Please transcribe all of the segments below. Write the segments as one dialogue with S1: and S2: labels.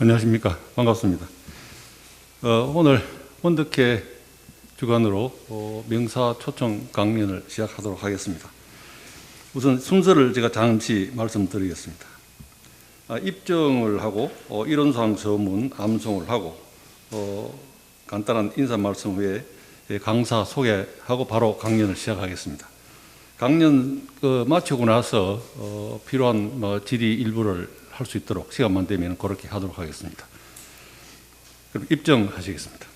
S1: 안녕하십니까. 반갑습니다. 오늘 원덕회 주관으로 명사 초청 강연을 시작하도록 하겠습니다. 우선 순서를 제가 잠시 말씀드리겠습니다. 입정을 하고 이론상 서문 암송을 하고 간단한 인사 말씀 후에 강사 소개하고 바로 강연을 시작하겠습니다. 강연 마치고 나서 필요한 질의 일부를 할 수 있도록 시간만 되면 그렇게 하도록 하겠습니다. 그럼 입정하시겠습니다.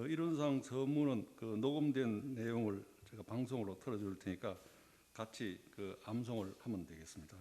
S1: 이론상 서문은 녹음된 내용을 제가 방송으로 틀어줄 테니까 같이 암송을 하면 되겠습니다.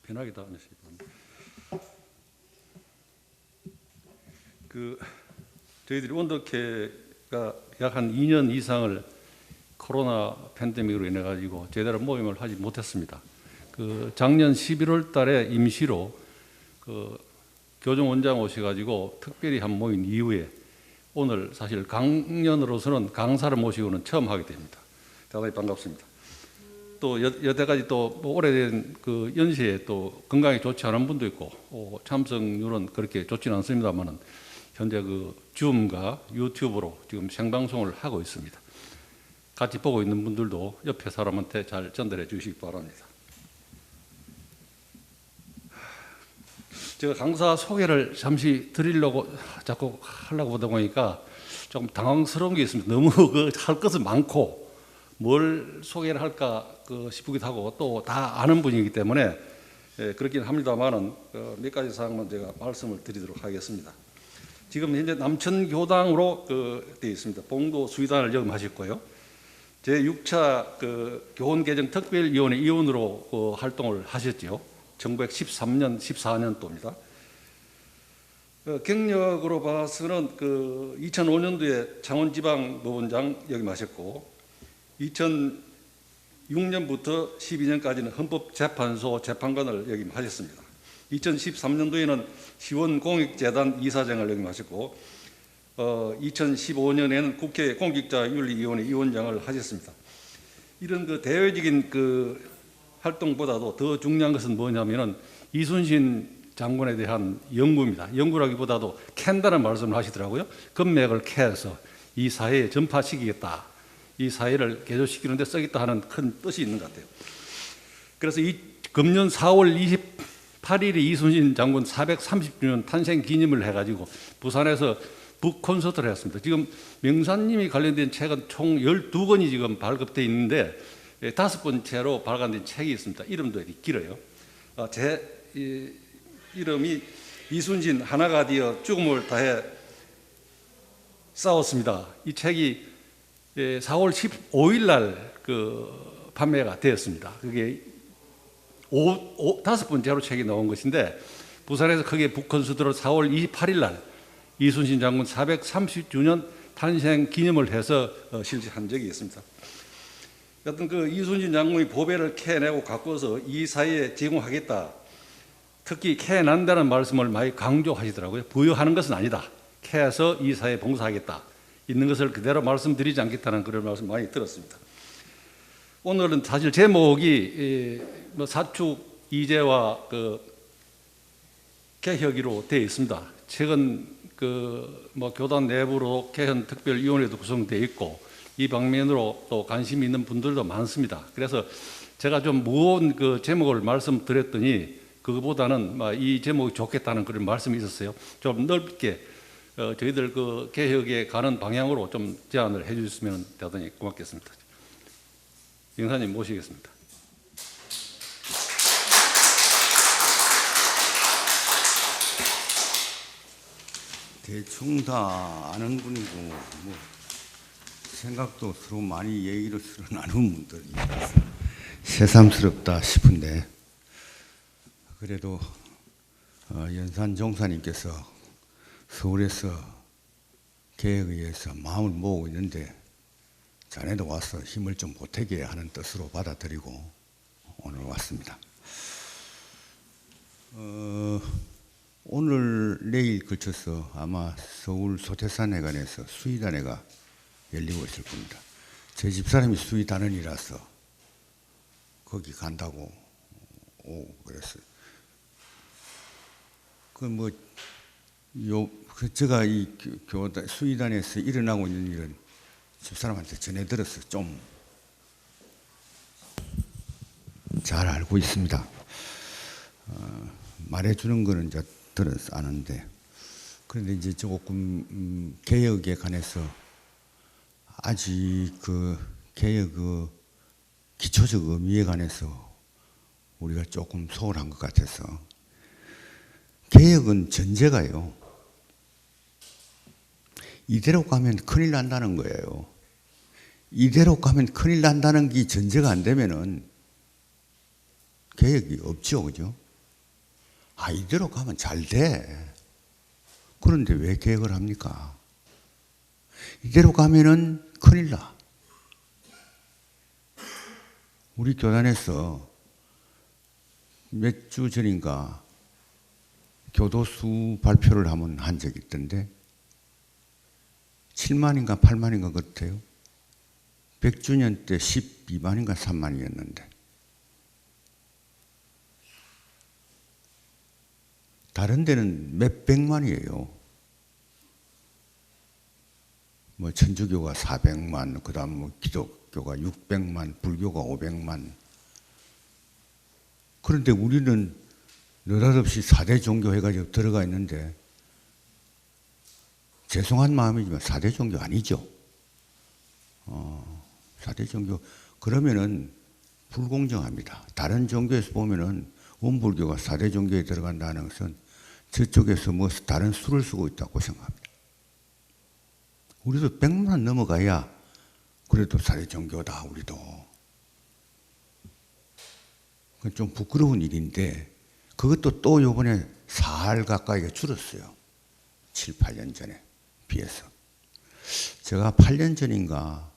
S1: 편하게 다 하시기 바랍니다. 저희들이 원덕회가 약 한 2년 이상을 코로나 팬데믹으로 인해 가지고 제대로 모임을 하지 못했습니다. 작년 11월 달에 임시로 교정 원장 오셔가지고 특별히 한 모임 이후에 오늘 사실 강연으로서는 강사를 모시고는 처음 하게 됩니다. 대단히 반갑습니다. 또 여태까지 또 오래된 연세에 또 건강이 좋지 않은 분도 있고 참석률은 그렇게 좋지는 않습니다만은 현재 줌과 유튜브로 지금 생방송을 하고 있습니다. 같이 보고 있는 분들도 옆에 사람한테 잘 전달해 주시기 바랍니다. 제가 강사 소개를 잠시 드리려고 자꾸 하려고 보다 보니까 조금 당황스러운 게 있습니다. 너무 할 것은 많고 뭘 소개를 할까 싶기도 하고 또 다 아는 분이기 때문에 그렇긴 합니다만은 몇 가지 사항만 제가 말씀을 드리도록 하겠습니다. 지금 현재 남천교당으로 되어 있습니다. 봉도 수의단을 역임하셨고요. 제6차 교원개정 특별위원회 위원으로 활동을 하셨죠. 1913년, 14년도입니다. 경력으로 봐서는 2005년도에 창원지방법원장 역임하셨고 2006년부터 12년까지는 헌법재판소 재판관을 역임하셨습니다. 2013년도에는 시원공익재단 이사장을 역임하셨고 2015년에는 국회 공직자윤리위원회 위원장을 하셨습니다. 이런 대외적인 활동보다도 더 중요한 것은 뭐냐면은 이순신 장군에 대한 연구입니다. 연구라기보다도 캔다는 말씀을 하시더라고요. 금맥을 캐서 이 사회에 전파시키겠다. 이 사회를 개조시키는 데 쓰겠다 하는 큰 뜻이 있는 것 같아요. 그래서 금년 4월 28일이 이순신 장군 430주년 탄생 기념을 해가지고 부산에서 북 콘서트를 했습니다. 지금 명사님이 관련된 책은 총 12권이 지금 발급되어 있는데 5번째로 발간된 책이 있습니다. 이름도 이렇게 길어요. 제 이름이 이순신 하나가 되어 죽음을 다해 싸웠습니다. 이 책이 4월 15일 날 판매가 되었습니다. 그게 5번째로 책이 나온 것인데 부산에서 크게 북콘서트로 4월 28일 날 이순신 장군 430주년 탄생 기념을 해서 실시한 적이 있습니다. 여튼 이순신 장군이 보배를 캐내고 가꾸어서 이 사회에 제공하겠다. 특히 캐난다는 말씀을 많이 강조하시더라고요. 부여하는 것은 아니다. 캐서 이 사회에 봉사하겠다. 있는 것을 그대로 말씀드리지 않겠다는 그런 말씀 많이 들었습니다. 오늘은 사실 제목이 사축 이재와 개혁이로 되어 있습니다. 최근 교단 내부로 개헌 특별위원회도 구성되어 있고 이 방면으로 또 관심이 있는 분들도 많습니다. 그래서 제가 좀 무거운 제목을 말씀드렸더니 그거보다는 이 제목이 좋겠다는 그런 말씀이 있었어요. 좀 넓게 저희들 개혁에 가는 방향으로 좀 제안을 해 주셨으면 대단히 고맙겠습니다. 영사님 모시겠습니다.
S2: 대충 다 아는 분이고 생각도 서로 많이 얘기를 서로 나누는 분들이라서 새삼스럽다 싶은데 그래도 연산 종사님께서 서울에서 개혁에 의해서 마음을 모으고 있는데 자네도 와서 힘을 좀 보태게 하는 뜻으로 받아들이고 오늘 왔습니다. 오늘 내일 걸쳐서 아마 서울 소태산회관에서 수의단회가 열리고 있을 겁니다. 제 집사람이 수의단원이라서 거기 간다고 그랬어요. 제가 이 수의단에서 일어나고 있는 일은 집사람한테 전해 들어서 좀 잘 알고 있습니다. 말해주는 거는 이제 들어서 아는데, 그런데 이제 조금 개혁에 관해서 아직 개혁 기초적 의미에 관해서 우리가 조금 소홀한 것 같아서. 개혁은 전제가요, 이대로 가면 큰일 난다는 거예요. 이대로 가면 큰일 난다는 게 전제가 안 되면은 개혁이 없죠, 그죠? 이대로 가면 잘 돼. 그런데 왜 개혁을 합니까? 이대로 가면은 큰일 나. 우리 교단에서 몇 주 전인가 교도수 발표를 한 적이 있던데 7만인가 8만인가 그렇대요. 100주년 때 12만인가 3만이었는데 다른 데는 몇 백만이에요. 천주교가 400만, 그 다음 기독교가 600만, 불교가 500만. 그런데 우리는 느닷없이 4대 종교 해가지고 들어가 있는데, 죄송한 마음이지만 4대 종교 아니죠. 4대 종교, 그러면은 불공정합니다. 다른 종교에서 보면은 원불교가 4대 종교에 들어간다는 것은 저쪽에서 뭐 다른 수를 쓰고 있다고 생각합니다. 우리도 100만 넘어가야 그래도 4대 종교다 우리도. 그건 좀 부끄러운 일인데 그것도 또 요번에 4할 가까이가 줄었어요. 7, 8년 전에 비해서. 제가 8년 전인가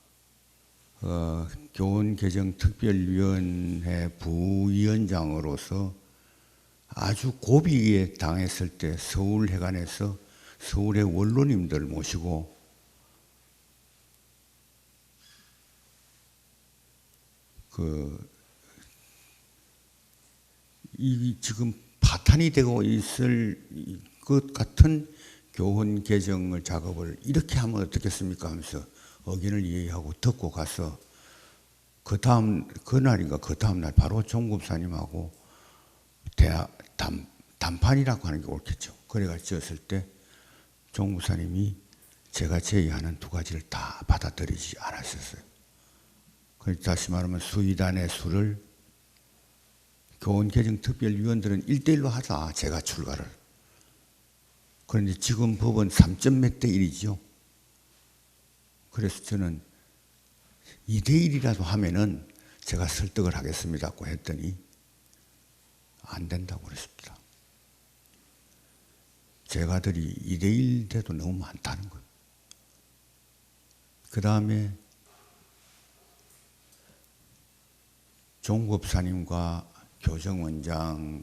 S2: 교원개정특별위원회 부위원장으로서 아주 고비에 당했을 때 서울회관에서 서울의 원로님들 모시고 이 지금 파탄이 되고 있을 것 같은 교원 개정을 작업을 이렇게 하면 어떻겠습니까 하면서 의견을 이해하고 듣고 가서 그날인가 그 다음날 바로 종급사님하고 담판이라고 하는 게 옳겠죠. 그래가 지었을 때 종급사님이 제가 제의하는 두 가지를 다 받아들이지 않았었어요. 그래서 다시 말하면 수의단의 수를 교원개정특별위원들은 1대1로 하자. 제가 출가를. 그런데 지금 법은 3점 몇 대 1이죠. 그래서 저는 2대1이라도 하면은 제가 설득을 하겠습니다고 했더니 안 된다고 그랬습니다. 제가들이 2대1 돼도 너무 많다는 거예요. 그 다음에 종급사님과 교정원장을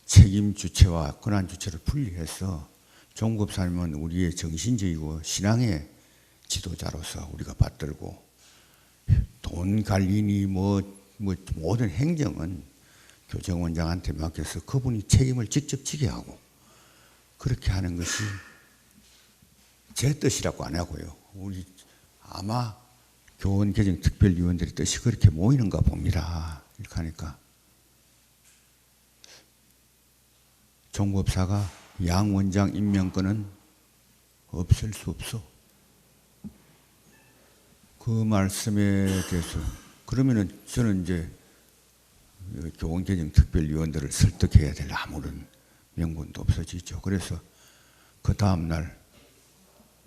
S2: 책임 주체와 권한 주체를 분리해서 종급사님은 우리의 정신적이고 신앙의 지도자로서 우리가 받들고 돈 관리니 뭐 모든 행정은 교정원장한테 맡겨서 그분이 책임을 직접 지게 하고 그렇게 하는 것이 제 뜻이라고 안 하고요. 우리 아마 교원개정특별위원들의 뜻이 그렇게 모이는가 봅니다. 이렇게 하니까 종법사가 양 원장 임명권은 없을 수 없어. 그 말씀에 대해서 그러면은 저는 이제 교원개정특별위원들을 설득해야 될 아무런 명분도 없어지죠. 그래서 그 다음날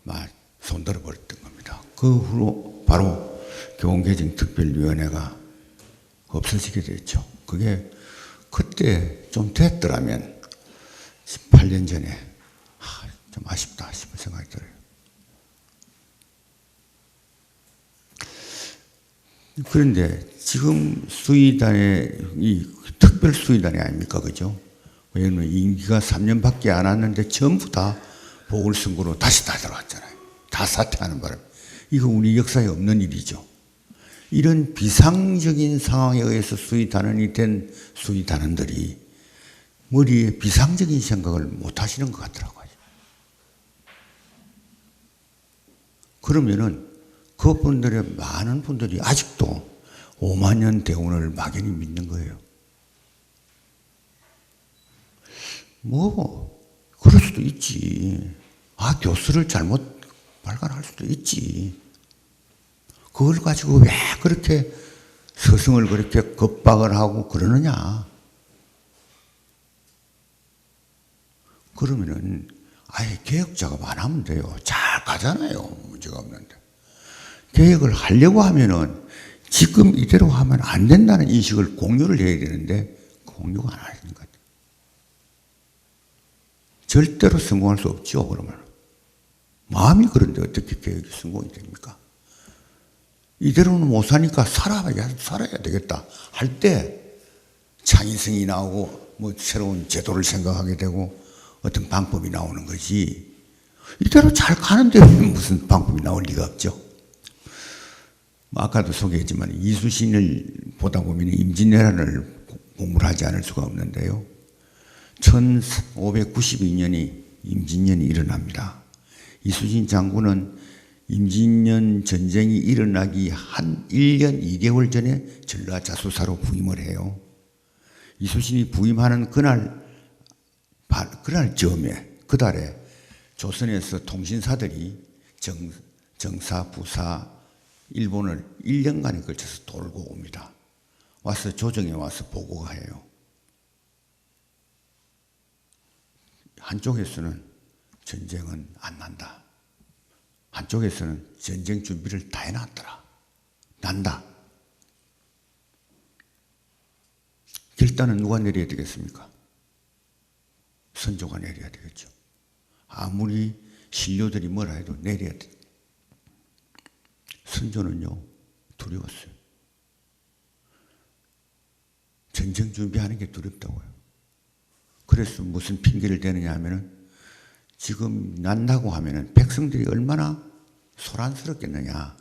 S2: 막 손들어 버렸던 겁니다. 그 후로 바로 교원개정특별위원회가 없어지게 됐죠. 그게 그때 좀 됐더라면 18년 전에 좀 아쉽다 싶은 생각이 들어요. 그런데 지금 수의단의 이 특별 수의단이 아닙니까, 그죠? 왜냐면 임기가 3년밖에 안 왔는데 전부 다 보궐선거로 다시 다 들어왔잖아요. 다 사퇴하는 바람에. 이거 우리 역사에 없는 일이죠. 이런 비상적인 상황에 의해서 수의단원이 된 수의단원들이 머리에 비상적인 생각을 못 하시는 것 같더라고요. 그러면은 그분들의 많은 분들이 아직도 5만 년 대운을 막연히 믿는 거예요. 뭐 그럴 수도 있지. 교수를 잘못 발간할 수도 있지. 그걸 가지고 왜 그렇게 스승을 그렇게 겁박을 하고 그러느냐. 그러면은 아예 개혁 작업 안 하면 돼요. 잘 가잖아요. 문제가 없는데. 개혁을 하려고 하면은 지금 이대로 하면 안 된다는 인식을 공유를 해야 되는데 공유가 안 하는 것 같아요. 절대로 성공할 수 없죠. 그러면 마음이 그런데 어떻게 개혁이 성공이 됩니까? 이대로는 못 사니까 살아야 되겠다 할 때 창의성이 나오고 뭐 새로운 제도를 생각하게 되고 어떤 방법이 나오는 거지. 이대로 잘 가는데 무슨 방법이 나올 리가 없죠. 아까도 소개했지만 이수신을 보다 보면 임진왜란을 공부를 하지 않을 수가 없는데요. 1592년이 임진년이 일어납니다. 이수신 장군은 임진년 전쟁이 일어나기 한 1년 2개월 전에 전라자수사로 부임을 해요. 이수신이 부임하는 그날 즈음에 그 달에 조선에서 통신사들이 정사, 부사, 일본을 1년간에 걸쳐서 돌고 옵니다. 와서 조정에 와서 보고가 해요. 한쪽에서는 전쟁은 안 난다. 한쪽에서는 전쟁 준비를 다 해놨더라. 난다. 결단은 누가 내려야 되겠습니까? 선조가 내려야 되겠죠. 아무리 신료들이 뭐라 해도 내려야 돼. 선조는요, 두려웠어요. 전쟁 준비하는 게 두렵다고요. 그래서 무슨 핑계를 대느냐 하면은 지금 난다고 하면은 백성들이 얼마나 소란스럽겠느냐.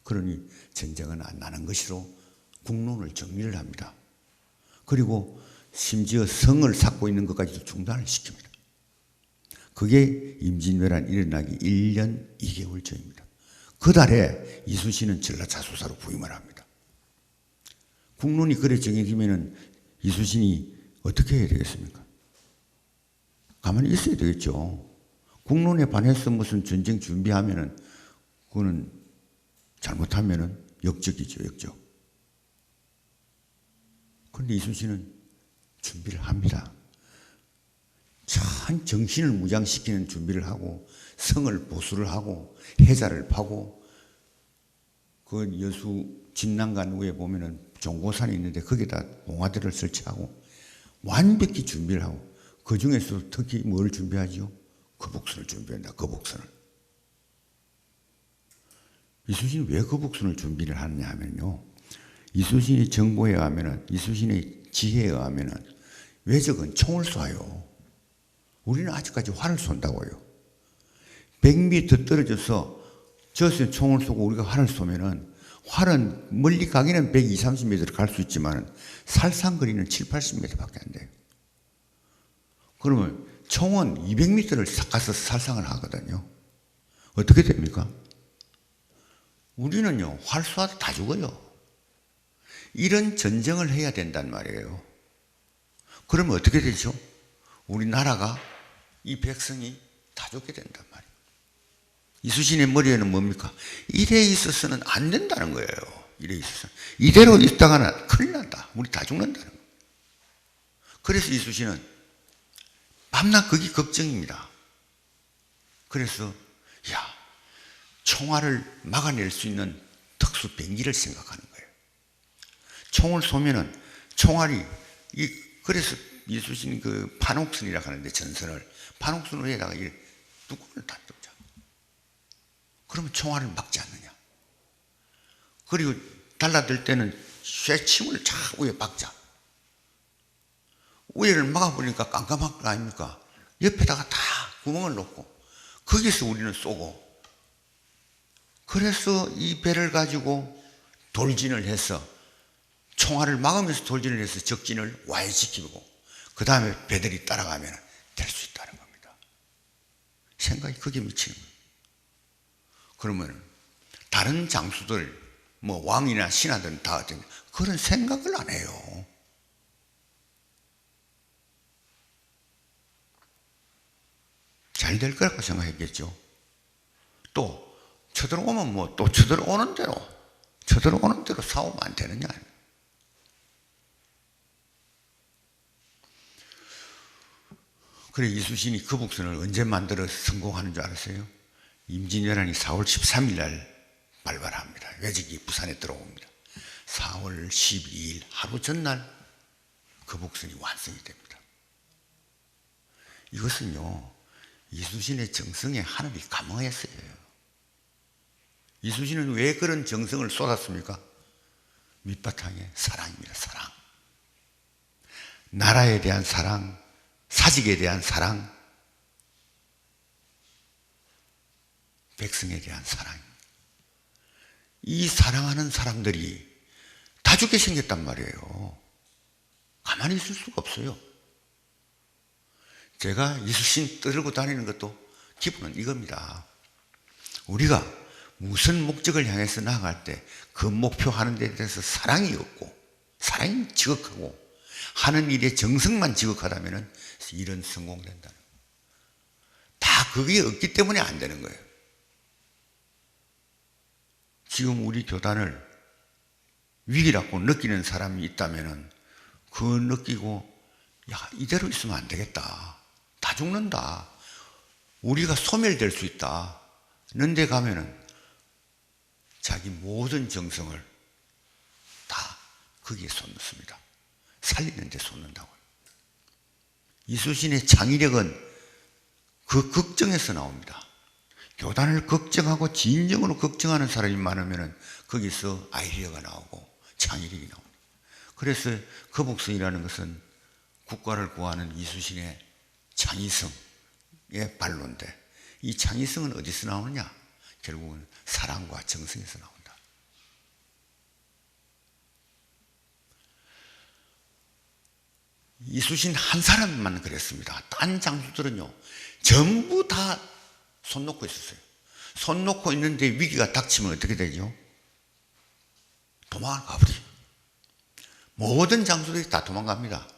S2: 그러니 전쟁은 안 나는 것으로 국론을 정리를 합니다. 그리고 심지어 성을 쌓고 있는 것까지도 중단을 시킵니다. 그게 임진왜란 일어나기 1년 2개월 전입니다. 그 달에 이순신은 전라자수사로 부임을 합니다. 국론이 그래 정해지면은 이순신이 어떻게 해야 되겠습니까? 가만히 있어야 되겠죠. 국론에 반해서 무슨 전쟁 준비하면은 그거는 잘못하면은 역적이죠, 역적. 그런데 이순신은 준비를 합니다. 참 정신을 무장시키는 준비를 하고 성을 보수를 하고 해자를 파고 그 여수 진난간 위에 보면은 종고산이 있는데 거기다 봉화대를 설치하고 완벽히 준비를 하고 그 중에서 특히 뭘 준비하죠? 거북선을 준비한다. 거북선을. 이순신이 왜 거북선을 준비를 하느냐 하면요. 이순신의 정보에 의하면은 이순신의 지혜에 의하면은 외적은 총을 쏴요. 우리는 아직까지 활을 쏜다고요. 100m 떨어져서 저수에 총을 쏘고 우리가 활을 쏘면은 활은 멀리 가기는 120, 30m를 갈 수 있지만 살상거리는 7, 80m밖에 안 돼요. 그러면 총은 200m를 가서 살상을 하거든요. 어떻게 됩니까? 우리는요, 활 쏴도 다 죽어요. 이런 전쟁을 해야 된단 말이에요. 그러면 어떻게 되죠? 우리나라가 이 백성이 다 죽게 된단 말이에요. 이순신의 머리에는 뭡니까? 이래 있어서는 안 된다는 거예요. 이래 있어서. 이대로 있다가는 큰일 난다. 우리 다 죽는다는 거예요. 그래서 이순신은 밤낮 그게 걱정입니다. 그래서 야, 총알을 막아낼 수 있는 특수 병기를 생각하는 거예요. 총을 쏘면은 총알이 그래서 이순신이 그 판옥선이라고 하는데 전선을 판옥선 위에다가 이 뚜껑을 닫자. 그러면 총알을 막지 않느냐. 그리고 달라들 때는 쇠침을 쫙 위에 박자. 위에를 막아버리니까 깜깜한 거 아닙니까? 옆에다가 다 구멍을 놓고 거기서 우리는 쏘고 그래서 이 배를 가지고 돌진을 해서 총알을 막으면서 돌진을 해서 적진을 와해시키고 그 다음에 배들이 따라가면 될 수 있다는 겁니다. 생각이 거기에 미치는 거예요. 그러면 다른 장수들 뭐 왕이나 신하들은 다 어떤 그런 생각을 안 해요. 잘 될 거라고 생각했겠죠. 또 쳐들어오면 뭐 또 쳐들어오는 대로 싸우면 안 되느냐. 그래 이순신이 거북선을 언제 만들어 성공하는 줄 알았어요? 임진왜란이 4월 13일 날 발발합니다. 외적이 부산에 들어옵니다. 4월 12일 하루 전날 거북선이 완성이 됩니다. 이것은요 이순신의 정성에 하늘이 감화했어요. 이순신은 왜 그런 정성을 쏟았습니까? 밑바탕에 사랑입니다. 사랑. 나라에 대한 사랑, 사직에 대한 사랑, 백성에 대한 사랑. 이 사랑하는 사람들이 다 죽게 생겼단 말이에요. 가만히 있을 수가 없어요. 제가 이순신 떨고 다니는 것도 기분은 이겁니다. 우리가 무슨 목적을 향해서 나아갈 때 그 목표하는 데 대해서 사랑이 없고 사랑이 지극하고 하는 일에 정성만 지극하다면 일은 성공된다는 거예요. 다 그게 없기 때문에 안 되는 거예요. 지금 우리 교단을 위기라고 느끼는 사람이 있다면은 그 느끼고 야 이대로 있으면 안 되겠다. 다 죽는다. 우리가 소멸될 수 있다. 는데 가면은 자기 모든 정성을 다 거기에 쏟습니다. 살리는 데 쏟는다고요. 이수신의 창의력은 그 걱정에서 나옵니다. 교단을 걱정하고 진정으로 걱정하는 사람이 많으면 거기서 아이디어가 나오고 창의력이 나옵니다. 그래서 거북선이라는 것은 국가를 구하는 이수신의 창의성의 발로인데 이 창의성은 어디서 나오느냐? 결국은 사랑과 정성에서 나온다. 이수신 한 사람만 그랬습니다. 딴 장수들은요 전부 다 손 놓고 있었어요. 손 놓고 있는데 위기가 닥치면 어떻게 되죠? 도망을 가버려요. 모든 장수들이 다 도망갑니다.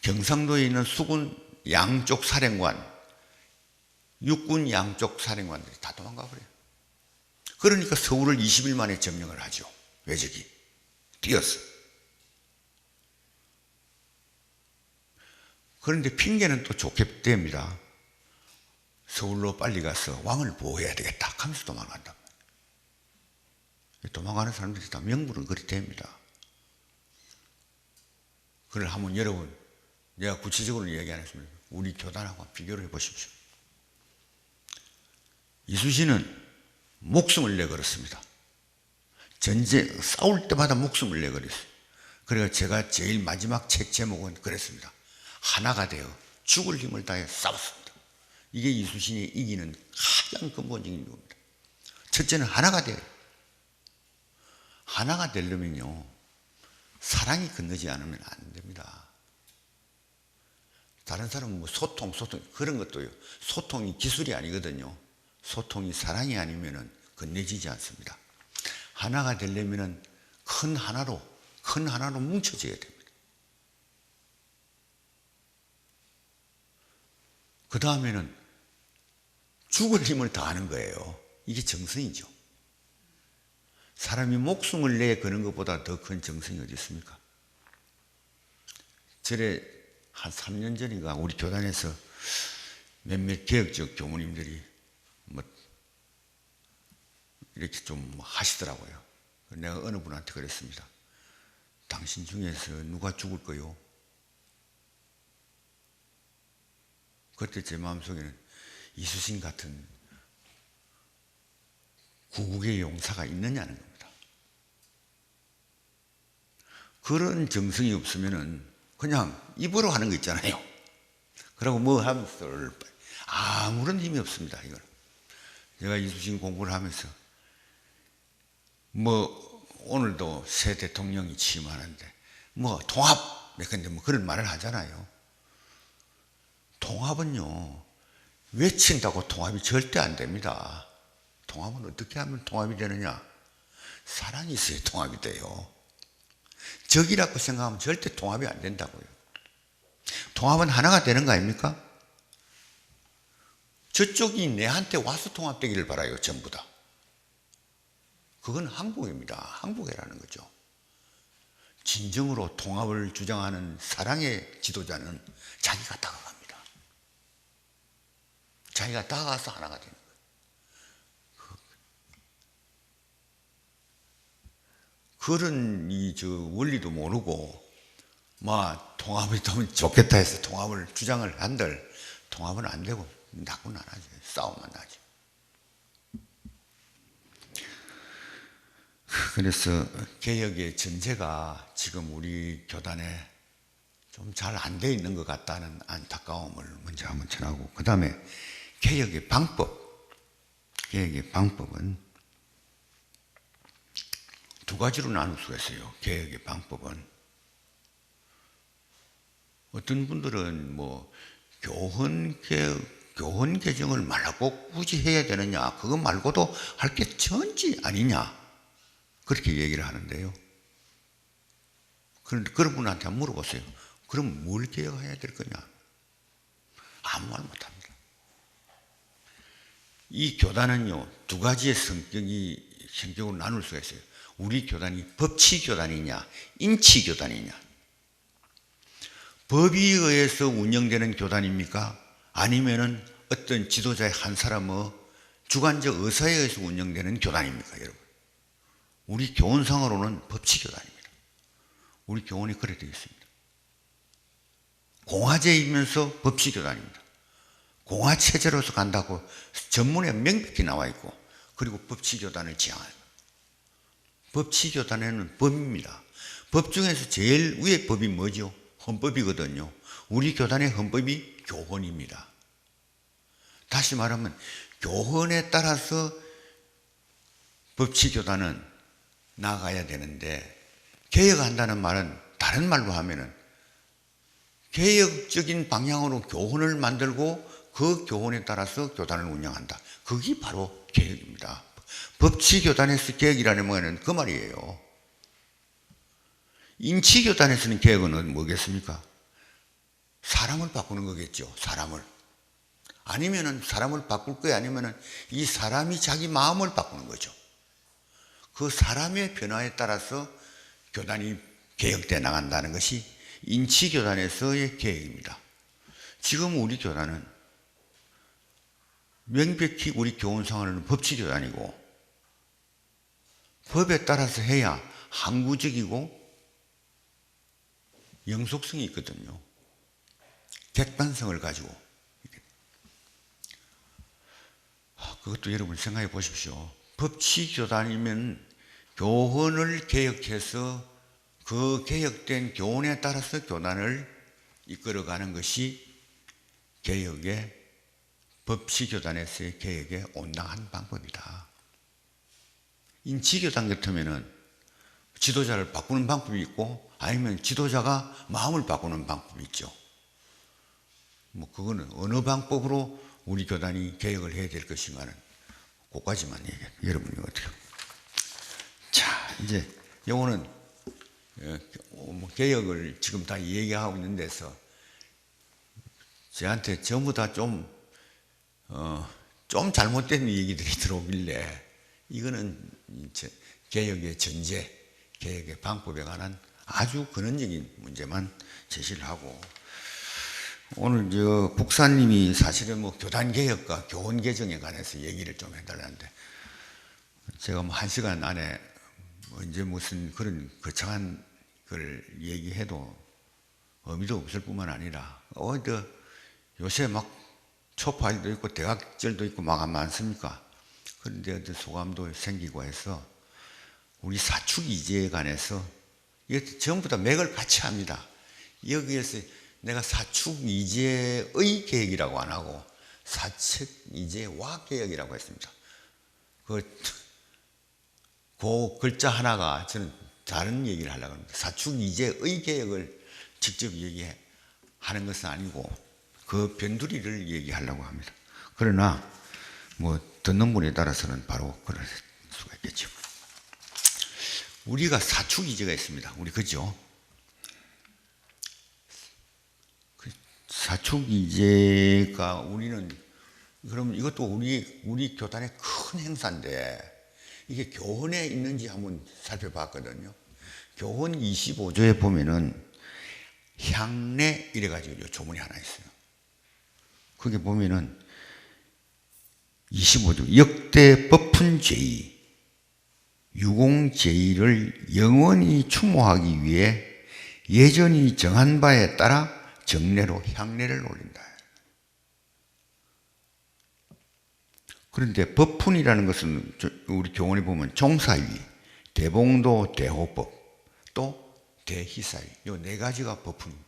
S2: 경상도에 있는 수군 양쪽 사령관, 육군 양쪽 사령관들이 다 도망가버려요. 그러니까 서울을 20일 만에 점령을 하죠. 외적이 뛰어서. 그런데 핑계는 또 좋게 됩니다. 서울로 빨리 가서 왕을 보호해야 되겠다 하면서 도망간다. 도망가는 사람들이 다 명분은 그리 됩니다. 그걸 한번 여러분 내가 구체적으로 얘기 안 했습니다. 우리 교단하고 비교를 해보십시오. 이수신은 목숨을 내걸었습니다. 전쟁 싸울 때마다 목숨을 내걸었어요. 그래서 제가 제일 마지막 책 제목은 그랬습니다. 하나가 되어 죽을 힘을 다해 싸웠습니다. 이게 이수신이 이기는 가장 근본적인 겁니다. 첫째는 하나가 돼요. 하나가 되려면요 사랑이 건너지 않으면 안 됩니다. 다른 사람은 뭐 소통 그런 것도요. 소통이 기술이 아니거든요. 소통이 사랑이 아니면은 건네지지 않습니다. 하나가 되려면은 큰 하나로 뭉쳐져야 됩니다. 그 다음에는 죽을 힘을 다하는 거예요. 이게 정성이죠. 사람이 목숨을 내 거는 것보다 더 큰 정성이 어디 있습니까? 절에 한 3년 전인가 우리 교단에서 몇몇 개혁적 교무님들이 뭐 이렇게 좀 하시더라고요. 내가 어느 분한테 그랬습니다. 당신 중에서 누가 죽을 거요? 그때 제 마음속에는 이수신 같은 구국의 용사가 있느냐는 겁니다. 그런 정성이 없으면은 그냥 입으로 하는 거 있잖아요. 그러고 뭐 하면서 아무런 힘이 없습니다. 이거는. 제가 이수신 공부를 하면서 뭐 오늘도 새 대통령이 취임하는데 뭐 통합 근데 뭐 그런 말을 하잖아요. 통합은요 외친다고 통합이 절대 안 됩니다. 통합은 어떻게 하면 통합이 되느냐? 사랑이 있어야 통합이 돼요. 적이라고 생각하면 절대 통합이 안 된다고요. 통합은 하나가 되는 거 아닙니까? 저쪽이 내한테 와서 통합되기를 바라요. 전부 다. 그건 항복입니다. 항복이라는 거죠. 진정으로 통합을 주장하는 사랑의 지도자는 자기가 다가갑니다. 자기가 다가가서 하나가 되는 거예요. 그런 원리도 모르고 통합이 되면 좋겠다 해서 통합을 주장을 한들 통합은 안 되고 낙은 안 하죠. 싸움만 나죠. 그래서 개혁의 전제가 지금 우리 교단에 좀 잘 안 돼 있는 것 같다는 안타까움을 먼저 한번 전하고 그 다음에 개혁의 방법은 두 가지로 나눌 수가 있어요. 개혁의 방법은 어떤 분들은 뭐 교훈 개정을 말고 굳이 해야 되느냐 그거 말고도 할 게 천지 아니냐 그렇게 얘기를 하는데요. 그런데 그런 분한테 한번 물어보세요. 그럼 뭘 개혁해야 될 거냐? 아무 말 못합니다. 이 교단은요 두 가지의 성격으로 나눌 수가 있어요. 우리 교단이 법치교단이냐 인치교단이냐. 법에 의해서 운영되는 교단입니까? 아니면은 어떤 지도자의 한 사람의 주관적 의사에 의해서 운영되는 교단입니까, 여러분? 우리 교훈상으로는 법치교단입니다. 우리 교훈이 그래 되어 있습니다. 공화제이면서 법치교단입니다. 공화체제로서 간다고 전문에 명백히 나와 있고, 그리고 법치교단을 지향합니다. 법치교단에는 법입니다. 법 중에서 제일 위에 법이 뭐죠? 헌법이거든요. 우리 교단의 헌법이 교훈입니다. 다시 말하면 교훈에 따라서 법치교단은 나아가야 되는데, 개혁한다는 말은 다른 말로 하면은 개혁적인 방향으로 교훈을 만들고 그 교훈에 따라서 교단을 운영한다. 그게 바로 개혁입니다. 법치교단에서 개혁이라는 말은 그 말이에요. 인치교단에서는 개혁은 뭐겠습니까? 사람을 바꾸는 거겠죠. 사람을. 아니면은 사람을 바꿀 거야, 아니면은 이 사람이 자기 마음을 바꾸는 거죠. 그 사람의 변화에 따라서 교단이 개혁돼 나간다는 것이 인치교단에서의 개혁입니다. 지금 우리 교단은 명백히 우리 교훈상으로는 법치교단이고, 법에 따라서 해야 항구적이고 영속성이 있거든요. 객관성을 가지고. 그것도 여러분 생각해 보십시오. 법치교단이면 교훈을 개혁해서 그 개혁된 교훈에 따라서 교단을 이끌어가는 것이 개혁의, 법치교단에서의 개혁의 온당한 방법이다. 인치교단 같으면은 지도자를 바꾸는 방법이 있고, 아니면 지도자가 마음을 바꾸는 방법이 있죠. 뭐 그거는 어느 방법으로 우리 교단이 개혁을 해야 될 것인가는 그까지만 얘기해요. 여러분이 어떻게? 자, 이제 요거는 개혁을 지금 다 얘기하고 있는 데서 저한테 전부 다 좀 잘못된 얘기들이 들어오길래, 이거는 개혁의 전제, 개혁의 방법에 관한 아주 근원적인 문제만 제시를 하고, 오늘 국사님이 사실은 교단 개혁과 교원 개정에 관해서 얘기를 좀 해달라는데, 제가 1시간 안에 언제 무슨 그런 거창한 걸 얘기해도 의미도 없을 뿐만 아니라, 요새 막 초파일도 있고 대학절도 있고 막 많습니까? 그런데 어떤 소감도 생기고 해서 우리 사축이제에 관해서 이것도 전부 다 맥을 같이 합니다. 여기에서 내가 사축이제의 계획이라고 안 하고 사축이제와 계획이라고 했습니다. 그 글자 하나가 저는 다른 얘기를 하려고 합니다. 사축이제의 계획을 직접 얘기하는 것은 아니고 그 변두리를 얘기하려고 합니다. 그러나 듣는 분에 따라서는 바로 그럴 수가 있겠죠. 우리가 사축이제가 있습니다. 우리 그죠? 사축이제가 우리는, 그럼 이것도 우리 교단의 큰 행사인데, 이게 교훈에 있는지 한번 살펴봤거든요. 교훈 25조에 보면은 향례 이래가지고 조문이 하나 있어요. 거기 보면은 25조 역대 법훈제의 유공제의를 영원히 추모하기 위해 예전이 정한 바에 따라 정례로 향례를 올린다. 그런데 법훈이라는 것은 우리 교훈에 보면 종사위, 대봉도, 대호법, 또 대희사위, 이 4가지가 법훈입니다.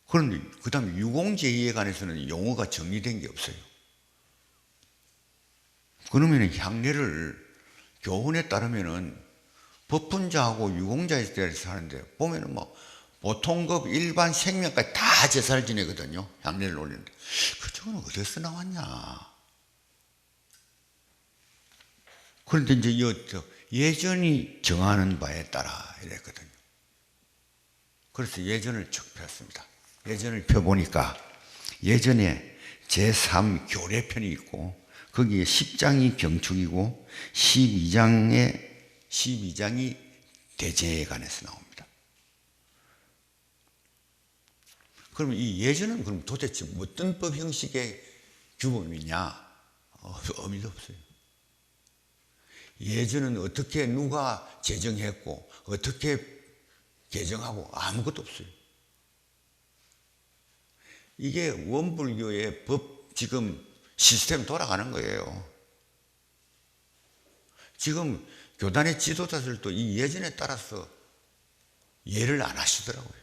S2: 그런데 그 다음에 유공제의에 관해서는 용어가 정리된 게 없어요. 그러면 향례를 교훈에 따르면은 법훈자하고 유공자에 대해서 하는데, 보면은 보통급 일반 생명까지 다 제사를 지내거든요. 향례를 올리는데 그쪽은 어디서 나왔냐? 그런데 이제 예전이 정하는 바에 따라 이랬거든요. 그래서 예전을 쭉 폈습니다. 예전을 펴보니까 예전에 제3 교례편이 있고 거기에 10장이 경축이고 12장이 대제에 관해서 나옵니다. 그러면 이 예전은 그럼 도대체 어떤 법 형식의 규범이냐? 의미도 없어요. 예전은 어떻게 누가 제정했고 어떻게 개정하고 아무것도 없어요. 이게 원불교의 법 지금 시스템 돌아가는 거예요. 지금 교단의 지도자들도 이 예전에 따라서 이해를 안 하시더라고요.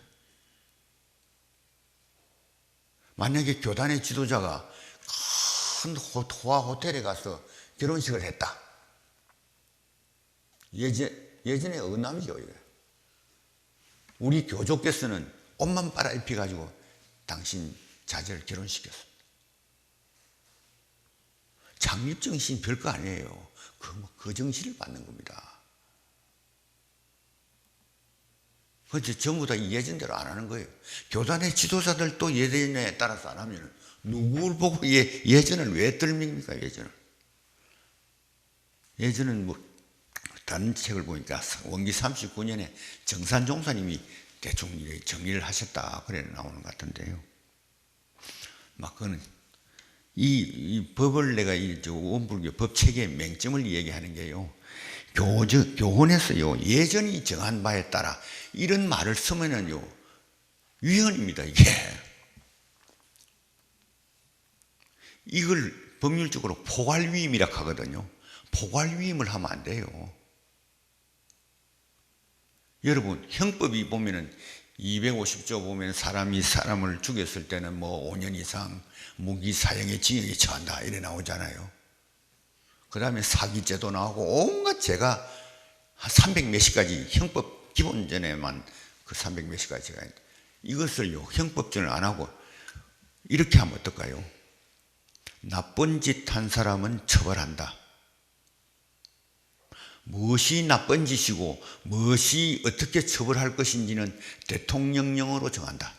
S2: 만약에 교단의 지도자가 큰 호화 호텔에 가서 결혼식을 했다. 예전에 어남이죠. 우리 교조께서는 옷만 빨아입혀가지고 당신 자제를 결혼시켰습니다. 창립정신 별거 아니에요. 그 정신을 받는 겁니다. 그런데 전부 다 예전대로 안 하는 거예요. 교단의 지도자들도 예전에 따라서 안 하면 누구를 보고 예전을 왜 떨립니까? 예전은 뭐 다른 책을 보니까 원기 39년에 정산종사님이 대충 정리를 하셨다 그래 나오는 것 같은데요. 막 그거는 이 법을 내가 이 원불교 법 체계의 맹점을 얘기하는 게요. 교훈에서요 예전이 정한 바에 따라 이런 말을 쓰면은요 위헌입니다. 이걸 법률적으로 포괄위임이라고 하거든요. 포괄위임을 하면 안 돼요. 여러분 형법이 보면은 250조 보면 사람이 사람을 죽였을 때는 뭐 5년 이상 무기 사형의 징역에 처한다 이래 나오잖아요. 그 다음에 사기죄도 나오고 온갖 죄가 한 300 몇십 가지 형법 기본전에만 그 300 몇십 가지가 있는데 이것을요 형법전을 안 하고 이렇게 하면 어떨까요? 나쁜 짓 한 사람은 처벌한다. 무엇이 나쁜 짓이고 무엇이 어떻게 처벌할 것인지는 대통령령으로 정한다.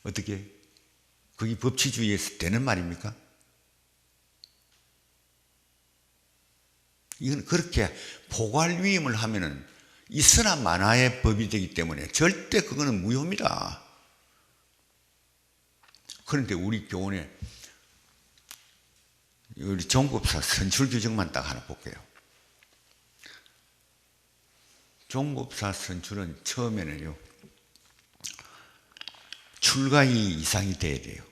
S2: 어떻게? 그게 법치주의에서 되는 말입니까? 이건 그렇게 포괄위임을 하면은 있으나 마나의 법이 되기 때문에 절대 그거는 무효입니다. 그런데 우리 교훈에 우리 종법사 선출 규정만 딱 하나 볼게요. 종법사 선출은 처음에는요 출가이 이상이 돼야 돼요.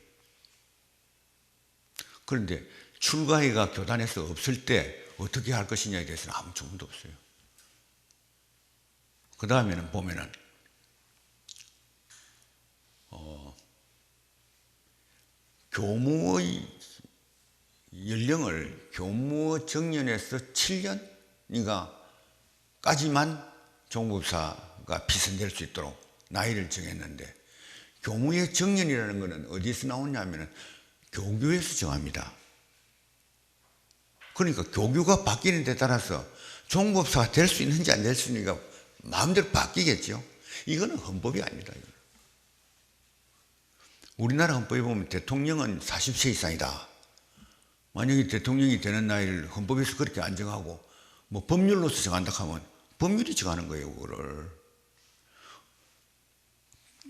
S2: 그런데 출가이가 교단에서 없을 때 어떻게 할 것이냐에 대해서는 아무 조문도 없어요. 그 다음에는 보면은 교무의 연령을 교무 정년에서 7년인가 까지만 종법사가 피선될 수 있도록 나이를 정했는데 교무의 정년이라는 것은 어디서 나오냐면 교교에서 정합니다. 그러니까 교교가 바뀌는 데 따라서 종법사가 될 수 있는지 안 될 수 있는지가 마음대로 바뀌겠죠. 이거는 헌법이 아닙니다. 우리나라 헌법에 보면 대통령은 40세 이상이다. 만약에 대통령이 되는 나이를 헌법에서 그렇게 안 정하고 뭐 법률로서 정한다 하면 법률이 정하는 거예요. 그거를.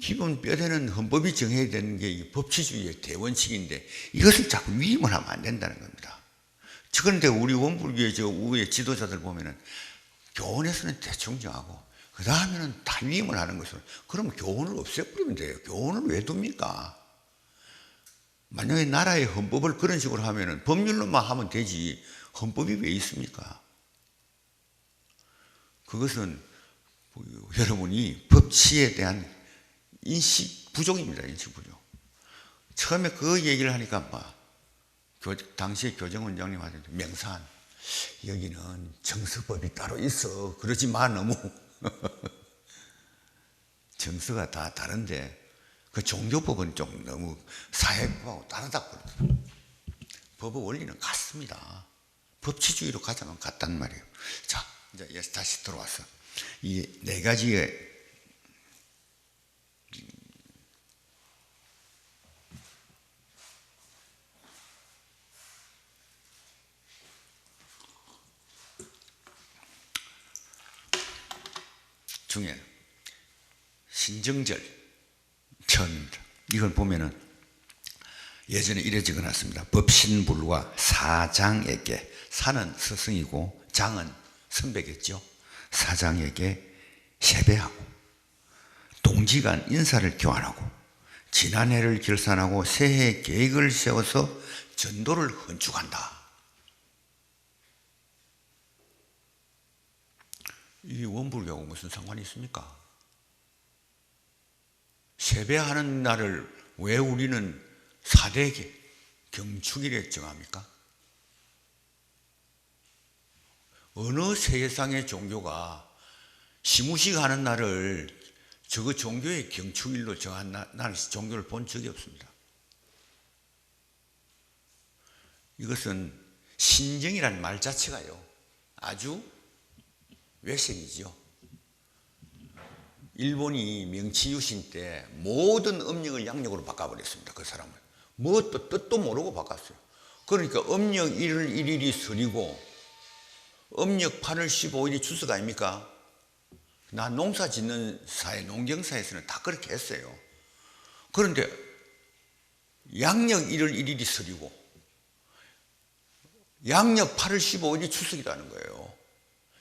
S2: 기본 뼈대는 헌법이 정해야 되는 게 법치주의의 대원칙인데 이것을 자꾸 위임을 하면 안 된다는 겁니다. 그런데 우리 원불교의 저 우의 지도자들 보면은 교훈에서는 대충 정하고 그 다음에는 다 위임을 하는 것을 그럼 교훈을 없애버리면 돼요. 교훈을 왜 둡니까? 만약에 나라의 헌법을 그런 식으로 하면은 법률로만 하면 되지 헌법이 왜 있습니까? 그것은 여러분이 법치에 대한 인식 부족입니다. 인식 부족. 처음에 그 얘기를 하니까 당시에 교정원장님한테 명산 여기는 정서법이 따로 있어. 그러지 마 너무. 정서가 다 다른데 그 종교법은 좀 너무 사회법하고 다르다고 그러더라고요. 법의 원리는 같습니다. 법치주의로 가자면 같단 말이에요. 자, 이제 다시 들어와서 이 네 가지의 중에 신정절 처음입니다. 이걸 보면은 예전에 이래 적어놨습니다. 법신불과 사장에게, 사는 스승이고 장은 선배겠죠. 사장에게 세배하고 동지간 인사를 교환하고 지난해를 결산하고 새해 계획을 세워서 전도를 헌축한다. 이 원불교하고 무슨 상관이 있습니까? 세배하는 날을 왜 우리는 4대 경축일에 정합니까? 어느 세계상의 종교가 시무식 하는 날을 저거 종교의 경축일로 정한 날 종교를 본 적이 없습니다. 이것은 신정이라는 말 자체가요, 아주 외색이죠. 일본이 명치 유신 때 모든 음력을 양력으로 바꿔버렸습니다. 그 사람을. 뭐 뜻도 모르고 바꿨어요. 그러니까 음력 1월 1일이 설이고 음력 8월 15일이 추석 아닙니까? 나 농사 짓는 사회, 농경사에서는 다 그렇게 했어요. 그런데 양력 1월 1일이 설이고 양력 8월 15일이 추석이라는 거예요.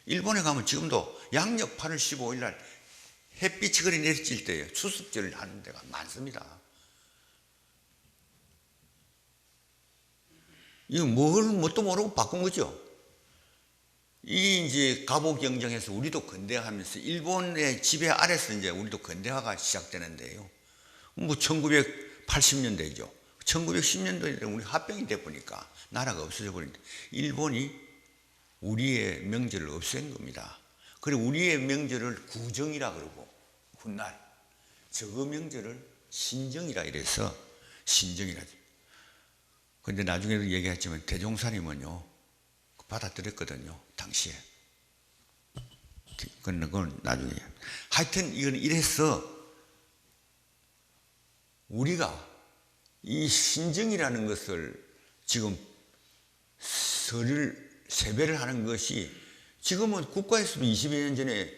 S2: 일본에 가면 지금도 양력 8월 15일 날 햇빛이 그리 내리칠 때에 추석절을 하는 데가 많습니다. 이거 뭣도 모르고 바꾼 거죠. 이 이제 갑오 경쟁에서 우리도 근대화하면서 일본의 지배 아래서 이제 우리도 근대화가 시작되는데요. 뭐 1980년대죠. 1910년도에 우리 합병이 돼 보니까 나라가 없어져 버리는데 일본이 우리의 명절을 없앤 겁니다. 그리고 우리의 명절을 구정이라 그러고 훗날 저거 명절을 신정이라 이래서 신정이라죠. 근데 나중에도 얘기했지만 대종사님은요 받아들였거든요, 당시에. 그건 나중에. 하여튼 이건 이래서 우리가 이 신정이라는 것을 지금 세배를 하는 것이 지금은 국가에서도 22년 전에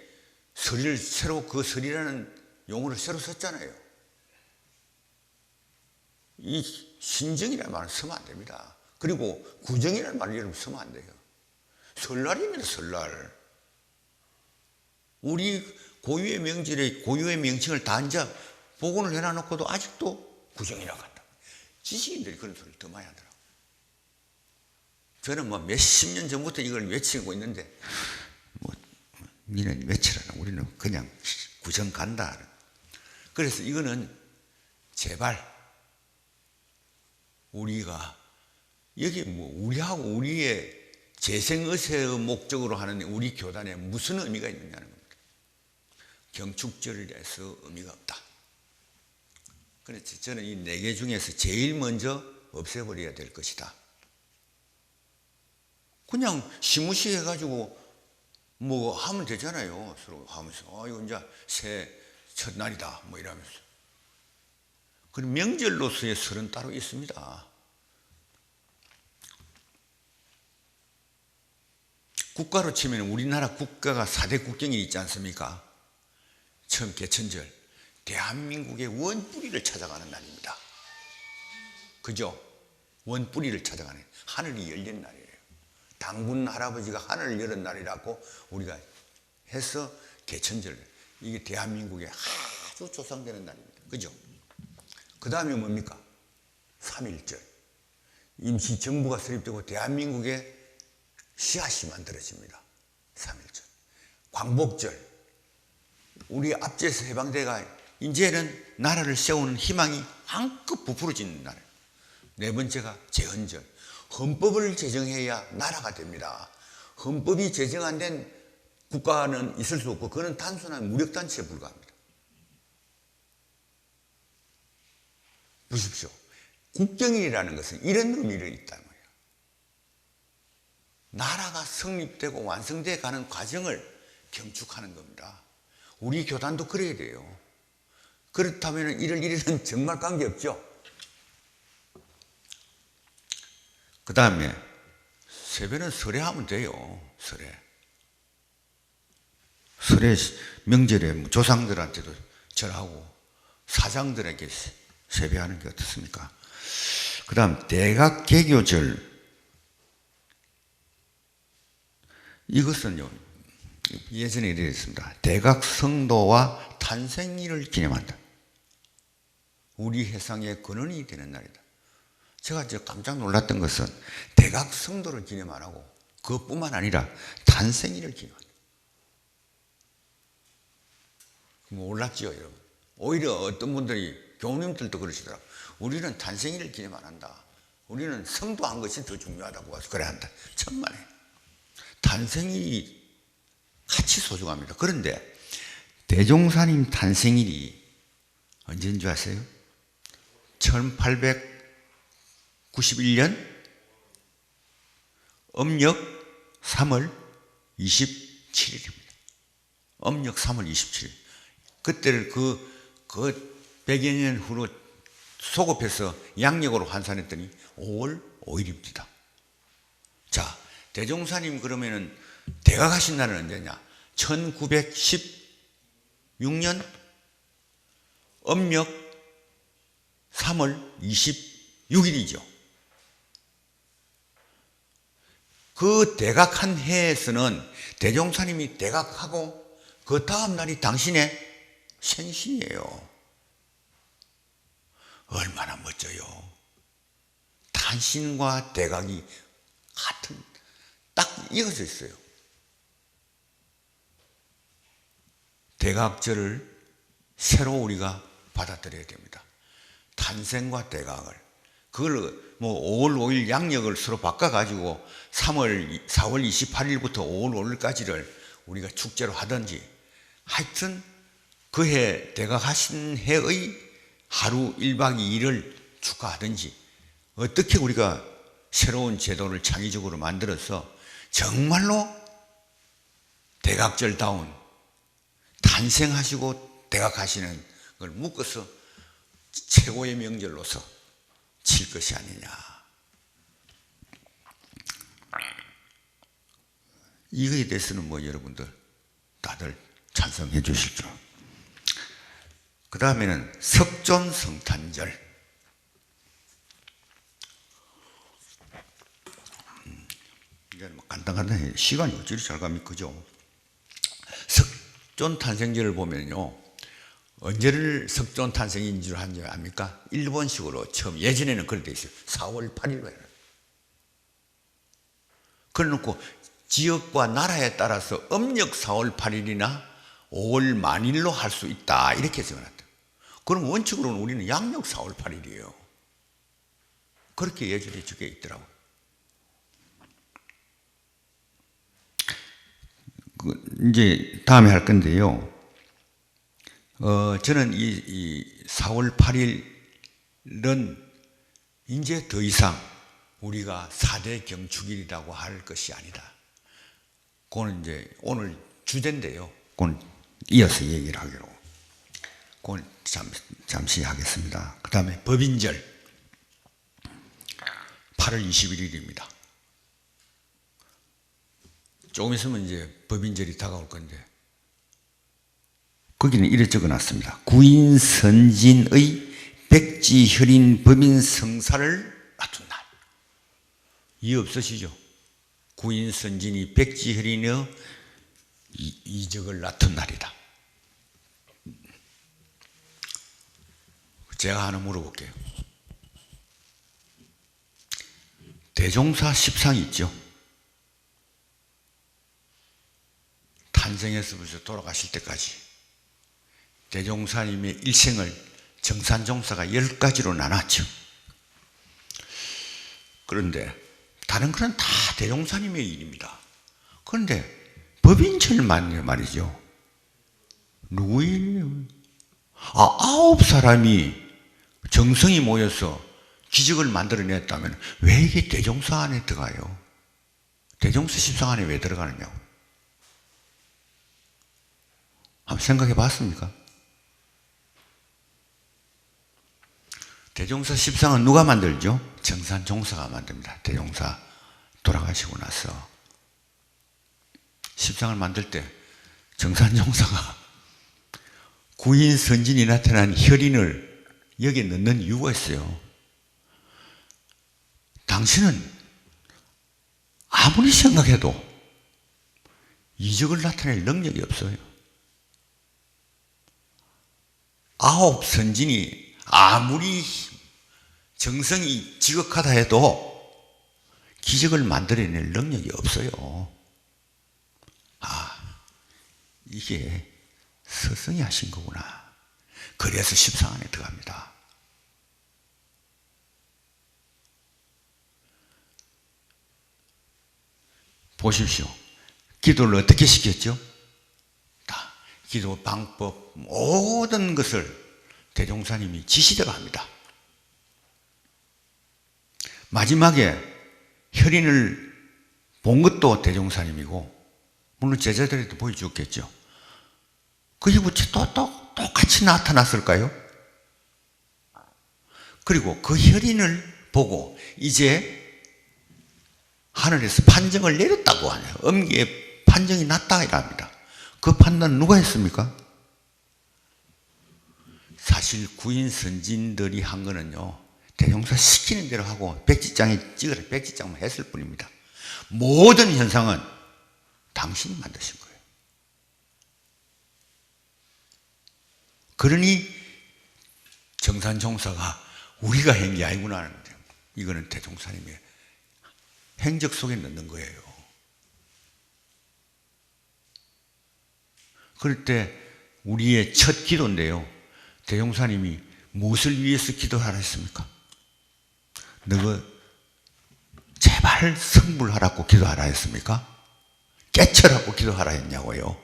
S2: 설을 새로 그 설이라는 용어를 새로 썼잖아요. 이 신정이라는 말을 쓰면 안 됩니다. 그리고 구정이라는 말을 여러분 쓰면 안 돼요. 설날입니다, 설날. 우리 고유의 명절에 고유의 명칭을 다 이제 복원을 해놔놓고도 아직도 구정이라고 한다. 지식인들이 그런 소리를 더 많이 하더라고요. 저는 뭐 몇십 년 전부터 이걸 외치고 있는데 뭐 니는 외치라나 우리는 그냥 구정 간다. 그래서 이거는 제발 우리가 여기 뭐 우리하고 우리의 재생의세의 목적으로 하는 우리 교단에 무슨 의미가 있느냐는 겁니다. 경축절에서 의미가 없다. 그래서 저는 이 4개 중에서 제일 먼저 없애버려야 될 것이다. 그냥 시무시해가지고 뭐 하면 되잖아요. 서로 하면서 이거 이제 새해 첫날이다 뭐 이러면서. 그리고 명절로서의 설은 따로 있습니다. 국가로 치면 우리나라 국가가 4대 국경이 있지 않습니까? 처음 개천절, 대한민국의 원뿌리를 찾아가는 날입니다. 그죠? 원뿌리를 찾아가는, 하늘이 열린 날이에요. 당군 할아버지가 하늘을 열은 날이라고 우리가 해서 개천절, 이게 대한민국의 아주 조상되는 날입니다. 그죠? 그 다음에 뭡니까? 3.1절. 임시정부가 설립되고 대한민국의 씨앗이 만들어집니다. 3.1절. 광복절. 우리 압제에서 해방대가 이제는 나라를 세우는 희망이 한껏 부풀어지는 날. 4번째가 제헌절. 헌법을 제정해야 나라가 됩니다. 헌법이 제정 안 된 국가는 있을 수 없고 그건 단순한 무력단체에 불과합니다. 보십시오. 국경일이라는 것은 이런 의미를 있다는 거예요. 나라가 성립되고 완성되어 가는 과정을 경축하는 겁니다. 우리 교단도 그래야 돼요. 그렇다면 1월 1일은 정말 관계없죠. 그 다음에 세배는 설에 하면 돼요. 설에. 설의 명절에 조상들한테도 절하고 사장들에게 세배하는 게 어떻습니까? 그 다음 대각개교절, 이것은요 예전에 이랬습니다. 대각성도와 탄생일을 기념한다. 우리 해상의 근원이 되는 날이다. 제가 깜짝 놀랐던 것은 대각성도를 기념 안 하고 그것뿐만 아니라 탄생일을 기념한다. 몰랐죠, 여러분. 오히려 어떤 분들이 교우님들도 그러시더라고요. 우리는 탄생일을 기념 안 한다. 우리는 성도한 것이 더 중요하다고 그래야 한다. 천만에. 탄생일이 같이 소중합니다. 그런데 대종사님 탄생일이 언제인 줄 아세요? 1891년 음력 3월 27일입니다. 음력 3월 27일. 그때를 그 100여 년 후로 소급해서 양력으로 환산했더니 5월 5일입니다. 자, 대종사님 그러면은 대각하신 날은 언제냐? 1916년 음력 3월 26일이죠. 그 대각한 해에서는 대종사님이 대각하고 그 다음 날이 당신의 생신이에요. 얼마나 멋져요. 탄신과 대각이 같은 딱 이어져 있어요. 대각절을 새로 우리가 받아들여야 됩니다. 탄생과 대각을. 그걸 5월 5일 양력을 서로 바꿔가지고 4월 28일부터 5월 5일까지를 우리가 축제로 하든지 하여튼 그 해 대각하신 해의 하루 1박 2일을 축하하든지 어떻게 우리가 새로운 제도를 창의적으로 만들어서 정말로 대각절다운 탄생하시고 대각하시는 걸 묶어서 최고의 명절로서 칠 것이 아니냐. 이거에 대해서는 여러분들 다들 찬성해 주시죠. 그 다음에는 석존성탄절. 이게 간단간단해. 시간이 어찌 잘 갑니까? 그죠? 석존탄생절을 보면요. 언제를 석존탄생인 줄 압니까? 일본식으로 처음, 예전에는 그렇게 돼 있어요. 4월 8일로 해요. 그래 놓고 지역과 나라에 따라서 음력 4월 8일이나 5월 만일로 할 수 있다. 이렇게 적어놨다. 그럼 원칙으로는 우리는 양력 4월 8일이에요. 그렇게 예전에 적혀 있더라고요. 이제 다음에 할 건데요. 저는 이 4월 8일은 이제 더 이상 우리가 4대 경축일이라고 할 것이 아니다. 그건 이제 오늘 주제인데요. 그건 이어서 얘기를 하기로. 그건 잠시 하겠습니다. 그 다음에 법인절. 8월 21일입니다. 조금 있으면 이제 법인절이 다가올 건데, 거기는 이래 적어 놨습니다. 구인선진의 백지혈인 법인 성사를 맞춘 날. 이해 없으시죠? 구인선진이 백지혈인의 이적을 낳던 날이다. 제가 하나 물어볼게요. 대종사 10상 있죠? 탄생에서부터 돌아가실 때까지 대종사님의 일생을 정산종사가 10가지로 나눴죠. 그런데 다른 거는 다 대종사님의 일입니다. 그런데 법인철만 말이죠. 누구의 일이에요? 9사람이 정성이 모여서 기적을 만들어냈다면 왜 이게 대종사 안에 들어가요? 대종사 10상 안에 왜 들어가느냐고. 한번 생각해 봤습니까? 대종사 10상은 누가 만들죠? 정산종사가 만듭니다. 대종사 돌아가시고 나서 10상을 만들 때 정산종사가 구인 선진이 나타난 혈인을 여기에 넣는 이유가 있어요. 당신은 아무리 생각해도 이적을 나타낼 능력이 없어요. 9 선진이 아무리 정성이 지극하다 해도 기적을 만들어낼 능력이 없어요. 이게 스승이 하신 거구나. 그래서 십상 안에 들어갑니다. 보십시오. 기도를 어떻게 시켰죠? 다 기도 방법 모든 것을 대종사님이 지시대로 합니다. 마지막에 혈인을 본 것도 대종사님이고 물론 제자들에도 보여줬겠죠. 그게 어찌 또 똑같이 나타났을까요? 그리고 그 혈인을 보고 이제 하늘에서 판정을 내렸다고 하네요. 엄기에 판정이 났다 이랍니다. 그 판단은 누가 했습니까? 사실 구인 선진들이 한 거는요, 대종사 시키는 대로 하고 백지장에 찍으라 백지장만 했을 뿐입니다. 모든 현상은 당신이 만드신 거예요. 그러니 정산종사가 우리가 한 게 아니구나 하는데, 이거는 대종사님의 행적 속에 넣는 거예요. 그럴 때 우리의 첫 기도인데요, 대종사님이 무엇을 위해서 기도하라 했습니까? 너가 제발 성불하라고 기도하라 했습니까? 깨쳐라고 기도하라 했냐고요.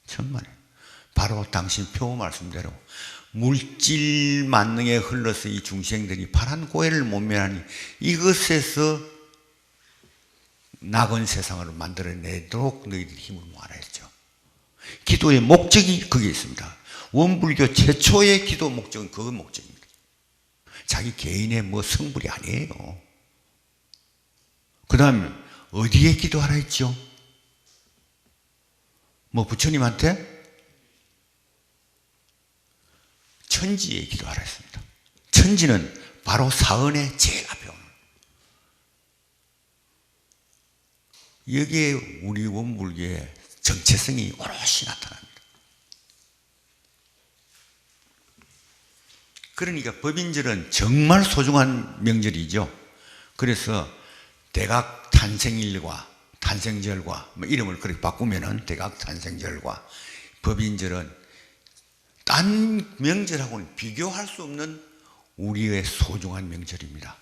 S2: 정말 바로 당신 표 말씀대로 물질 만능에 흘러서 이 중생들이 파란 고해를 못 면하니 이것에서 낙원 세상을 만들어내도록 너희들이 힘을 모아라 했죠. 기도의 목적이 거기에 있습니다. 원불교 최초의 기도 목적은 그 목적입니다. 자기 개인의 뭐 성불이 아니에요. 그 다음에 어디에 기도하라 했죠? 뭐 부처님한테? 천지에 기도하라 했습니다. 천지는 바로 사언의 제일 앞에 오는, 여기에 우리 원불교의 정체성이 오롯이 나타납니다. 그러니까 법인절은 정말 소중한 명절이죠. 그래서 대각 탄생일과 탄생절과 뭐 이름을 그렇게 바꾸면은 대각 탄생절과 법인절은 딴 명절하고는 비교할 수 없는 우리의 소중한 명절입니다.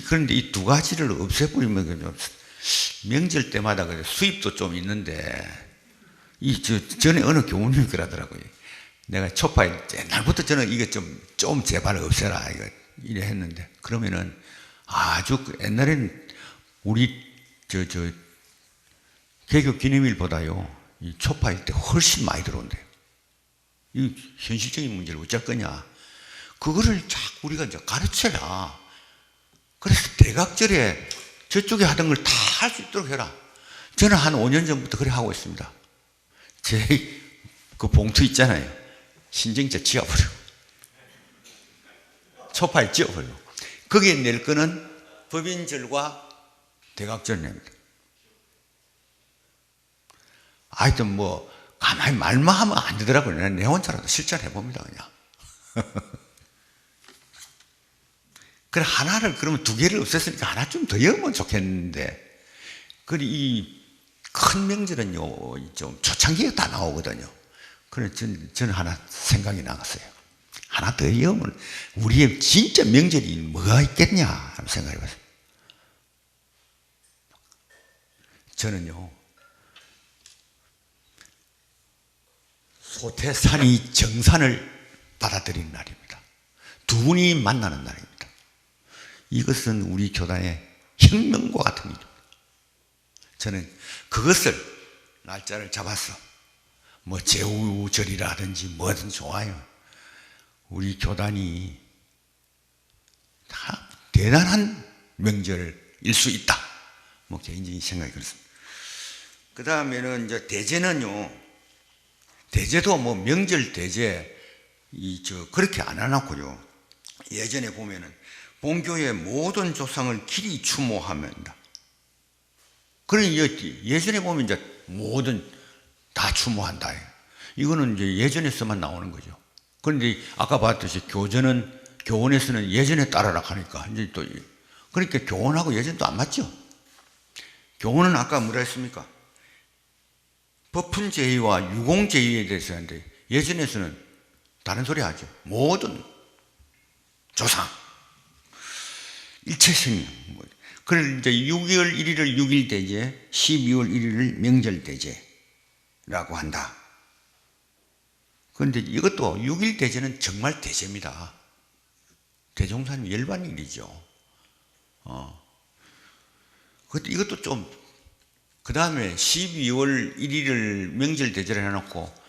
S2: 그런데 이 두 가지를 없애버리면 명절 때마다 수입도 좀 있는데, 전에 어느 교무님이 그러더라고요. 내가 초파에 옛날부터 저는 이거 좀 제발 없애라 이래 했는데, 그러면은 아주 옛날에는 우리 개교 기념일보다요 이 초파일 때 훨씬 많이 들어온대요. 이 현실적인 문제를 어쩔 거냐, 그거를 자꾸 우리가 이제 가르쳐라. 그래서 대각절에 저쪽에 하던 걸 다 할 수 있도록 해라. 저는 한 5년 전부터 그래 하고 있습니다. 제 그 봉투 있잖아요, 신정자 지워버리고 초파일 지워버리고 거기에 낼 거는 법인절과 대각절 냅니다. 하여튼 뭐 가만히 말만 하면 안 되더라고요. 내 혼자라도 실천해 봅니다 그냥. 그래 하나를 그러면 두 개를 없앴으니까 하나 좀 더 열면 좋겠는데, 그래 이 큰 명절은요 좀 초창기에 다 나오거든요. 그래 저는 하나 생각이 나갔어요. 하나 더 열면 우리의 진짜 명절이 뭐가 있겠냐 하는 생각을 해봤어요. 저는요 소태산이 정산을 받아들이는 날입니다. 두 분이 만나는 날입니다. 이것은 우리 교단의 혁명과 같은 일입니다. 저는 그것을 날짜를 잡아서 뭐 제우절이라든지 뭐든 좋아요. 우리 교단이 다 대단한 명절일 수 있다. 뭐 개인적인 생각이 그렇습니다. 그 다음에는 이제 대제는요, 대제도 뭐 명절 대제 그렇게 안 해놨고요. 예전에 보면은 본교의 모든 조상을 길이 추모하면다. 그러니 예전에 보면 이제 모든 다 추모한다. 이거는 이제 예전에서만 나오는 거죠. 그런데 아까 봤듯이 교원에서는 예전에 따라라 하니까 이제 또 그러니까 교원하고 예전도 안 맞죠. 교원은 아까 뭐라 했습니까? 법훈제의와 유공제의에 대해서 하는데 예전에서는 다른 소리 하죠. 모든 조상 일체성이 그걸 이제 6월 1일을 6일대제, 12월 1일을 명절대제라고 한다. 그런데 이것도 6일대제는 정말 대제입니다. 대종사님 열반일이죠. 이것도 좀, 그 다음에 12월 1일을 명절대제를 해놓고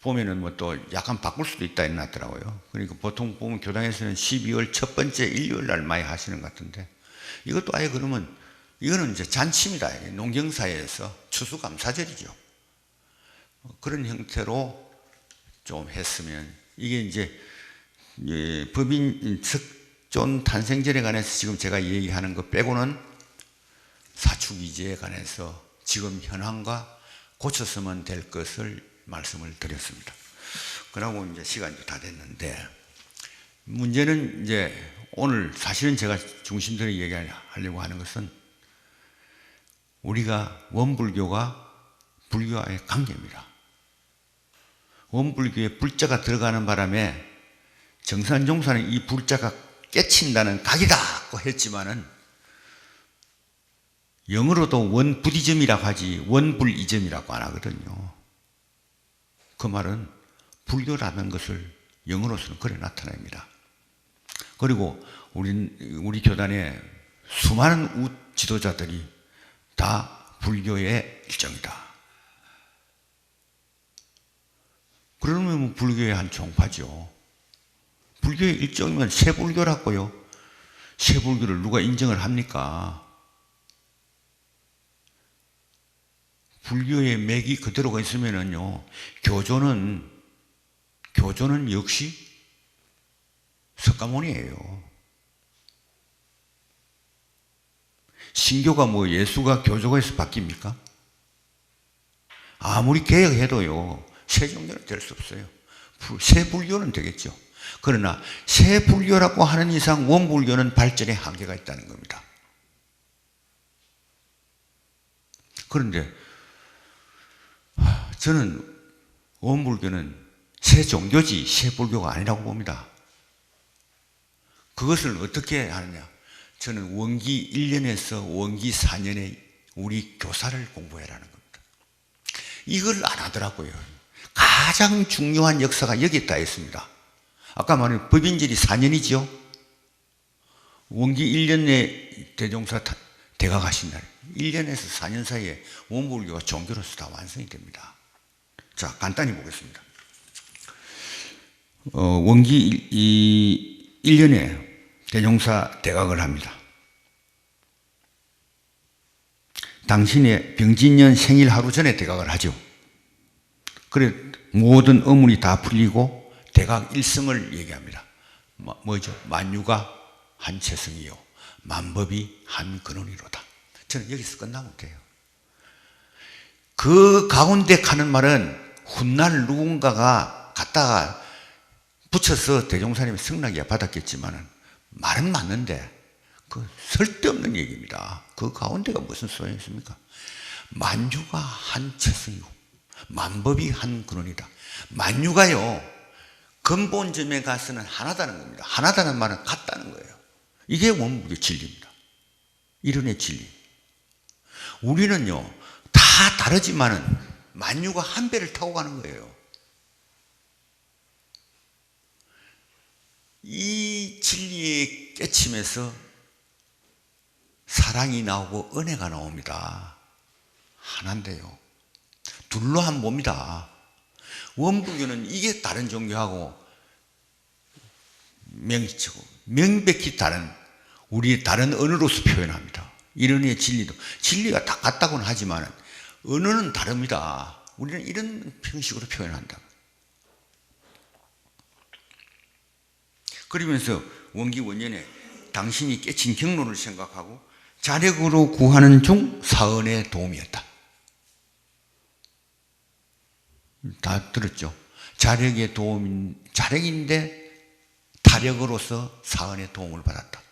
S2: 보면은 뭐 또 약간 바꿀 수도 있다 해놨더라고요. 그러니까 보통 보면 교당에서는 12월 첫 번째 일요일 날 많이 하시는 것 같은데 이것도 아예 그러면 이거는 이제 잔치입니다. 농경사회에서 추수감사절이죠. 그런 형태로 좀 했으면 이게 이제 법인 특존 탄생절에 관해서 지금 제가 얘기하는 거 빼고는 사축이제에 관해서 지금 현황과 고쳤으면 될 것을 말씀을 드렸습니다. 그러고 이제 시간이 다 됐는데 문제는 이제 오늘 사실은 제가 중심적으로 얘기하려고 하는 것은 우리가 원불교가 불교와의 관계입니다. 원불교에 불자가 들어가는 바람에 정산종사는 이 불자가 깨친다는 각이다고 했지만은 영어로도 원부디즘이라고 하지 원불이즘이라고 안 하거든요. 그 말은 불교라는 것을 영어로서는 그래 나타냅니다. 그리고 우리 교단의 수많은 우 지도자들이 다 불교의 일종이다. 그러면 불교의 한 종파죠. 불교의 일종이면 세불교라고요. 세불교를 누가 인정을 합니까? 불교의 맥이 그대로가 있으면은요, 교조는 역시 석가모니예요. 신교가 뭐 예수가 교조가에서 바뀝니까? 아무리 개혁해도요, 세종교는 될 수 없어요. 세불교는 되겠죠. 그러나 세불교라고 하는 이상 원불교는 발전에 한계가 있다는 겁니다. 그런데 저는 원불교는 새 종교지 새 불교가 아니라고 봅니다. 그것을 어떻게 하느냐? 저는 원기 1년에서 원기 4년에 우리 교사를 공부해라는 겁니다. 이걸 안 하더라고요. 가장 중요한 역사가 여기 있다 했습니다. 아까 말한 법인절이 4년이죠. 원기 1년에 대종사 대각하신 날 1년에서 4년 사이에 원불교가 종교로서 다 완성이 됩니다. 자, 간단히 보겠습니다. 원기 1년에 대종사 대각을 합니다. 당신의 병진년 생일 하루 전에 대각을 하죠. 그래 모든 의문이 다 풀리고 대각 일성을 얘기합니다. 뭐죠? 만유가 한 체성이요 만법이 한 근원이로다. 저는 여기서 끝나면 돼요. 그 가운데 가는 말은 훗날 누군가가 갖다가 붙여서 대종사님의 승낙이야 받았겠지만은 말은 맞는데 그 쓸데없는 얘기입니다. 그 가운데가 무슨 소용이 있습니까? 만유가 한 체성이고 만법이 한 근원이다. 만유가요 근본점에 가서는 하나다는 겁니다. 하나다는 말은 같다는 거예요. 이게 원불의 진리입니다. 이론의 진리. 우리는요 다 다르지만은 만유가 한 배를 타고 가는 거예요. 이 진리의 깨침에서 사랑이 나오고 은혜가 나옵니다. 하나인데요. 둘로 한번 봅니다. 원불교는 이게 다른 종교하고 명백히 다른 우리의 다른 언어로서 표현합니다. 이런의 진리도 진리가 다 같다고는 하지만 언어는 다릅니다. 우리는 이런 형식으로 표현한다. 그러면서 원기 원년에 당신이 깨친 경로를 생각하고 자력으로 구하는 중 사언의 도움이었다. 다 들었죠? 자력의 도움, 자력인데 타력으로서 사언의 도움을 받았다.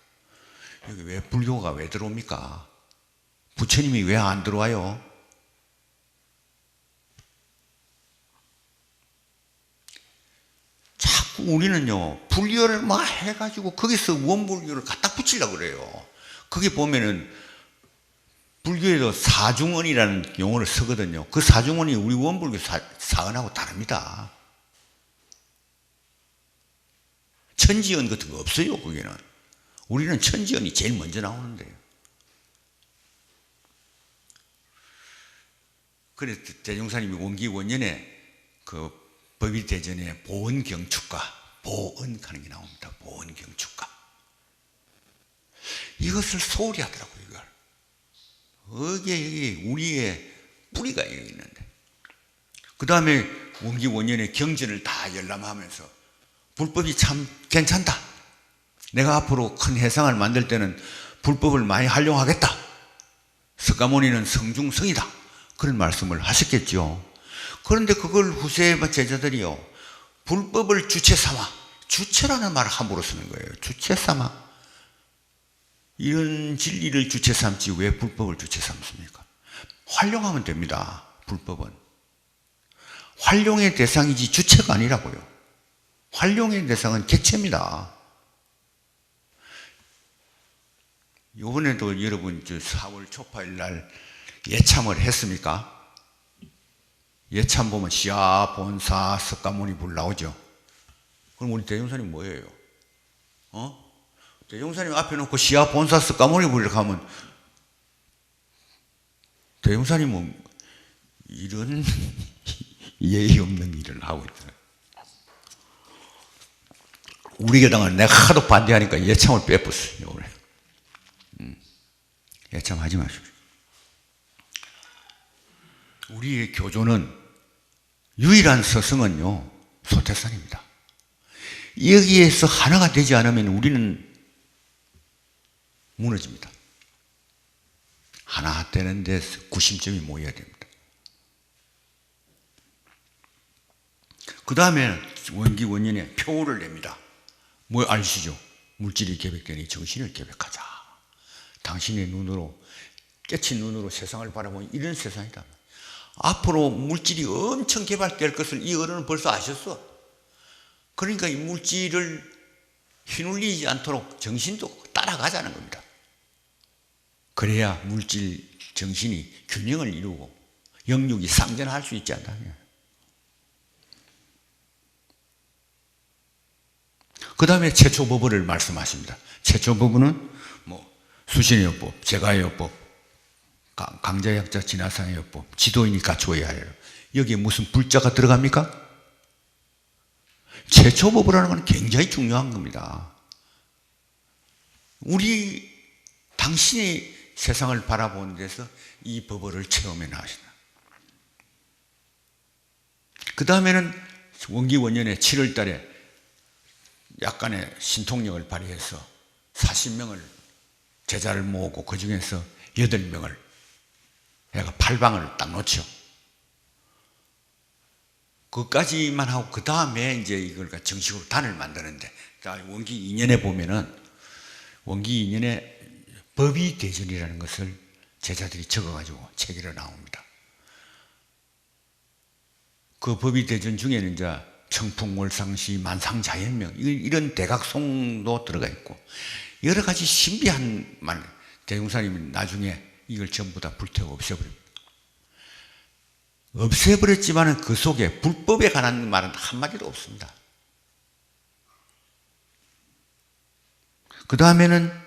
S2: 여기 왜 불교가 왜 들어옵니까? 부처님이 왜 안 들어와요? 자꾸 우리는요, 불교를 막 해가지고 거기서 원불교를 갖다 붙이려고 그래요. 거기 보면은 불교에도 사중언이라는 용어를 쓰거든요. 그 사중언이 우리 원불교 사언하고 다릅니다. 천지언 같은 거 없어요, 거기는. 우리는 천지언이 제일 먼저 나오는데요. 그래서 대종사님이 원기 원년에 그 법위대전에 보언경축가, 보언하는 게 나옵니다. 보언경축가. 이것을 소홀히 하더라고요, 이걸. 여기 우리의 뿌리가 여기 있는데. 그 다음에 원기 원년에 경전을 다 열람하면서 불법이 참 괜찮다. 내가 앞으로 큰 해상을 만들 때는 불법을 많이 활용하겠다. 석가모니는 성중성이다. 그런 말씀을 하셨겠죠. 그런데 그걸 후세 제자들이요, 불법을 주체 삼아, 주체라는 말을 함부로 쓰는 거예요. 주체 삼아. 이런 진리를 주체 삼지 왜 불법을 주체 삼습니까? 활용하면 됩니다. 불법은 활용의 대상이지 주체가 아니라고요. 활용의 대상은 객체입니다. 이번에도 여러분 4월 초파일 날 예참을 했습니까? 예참 보면 시아, 본사, 석가모니 불 나오죠. 그럼 우리 대종사님 뭐예요? 대종사님 앞에 놓고 시아, 본사, 석가모니 불 이렇게 하면 대종사님은 이런 예의 없는 일을 하고 있다. 우리 교당은 내가 하도 반대하니까 예참을 빼버렸어요. 예참하지 마십시오. 우리의 교조는 유일한 스승은요, 소태산입니다. 여기에서 하나가 되지 않으면 우리는 무너집니다. 하나 되는 데서 구심점이 모여야 됩니다. 그 다음에 원기 원년에 표를 냅니다. 뭐 아시죠? 물질이 계백되니 정신을 계백하자. 당신의 눈으로, 깨친 눈으로 세상을 바라보니 이런 세상이다. 앞으로 물질이 엄청 개발될 것을 이 어른은 벌써 아셨어. 그러니까 이 물질을 휘둘리지 않도록 정신도 따라가자는 겁니다. 그래야 물질 정신이 균형을 이루고 영육이 상전할 수 있지 않나. 그 다음에 최초 법어를 말씀하십니다. 최초 법어는 뭐 수신의 요법, 제가의 요법, 강자약자 진화상의 요법, 지도인이 갖추어야 해요. 여기에 무슨 불자가 들어갑니까? 최초 법어라는 건 굉장히 중요한 겁니다. 당신이 세상을 바라보는 데서 이 법어를 체험해 나가신다. 그 다음에는 원기 원년에 7월 달에 약간의 신통력을 발휘해서 40명을 제자를 모으고 그 중에서 8명을 해가 8방을 딱 놓죠. 그까지만 하고 그 다음에 이제 이걸 정식으로 단을 만드는데, 원기 2년에 보면은 원기 2년에 법위대전이라는 것을 제자들이 적어가지고 책으로 나옵니다. 그 법위대전 중에는 이제 청풍월상시, 만상자연명 이런 대각송도 들어가 있고 여러 가지 신비한 말, 대종사님이 나중에 이걸 전부 다 불태워 없애버립니다. 없애버렸지만 그 속에 불법에 관한 말은 한마디도 없습니다. 그 다음에는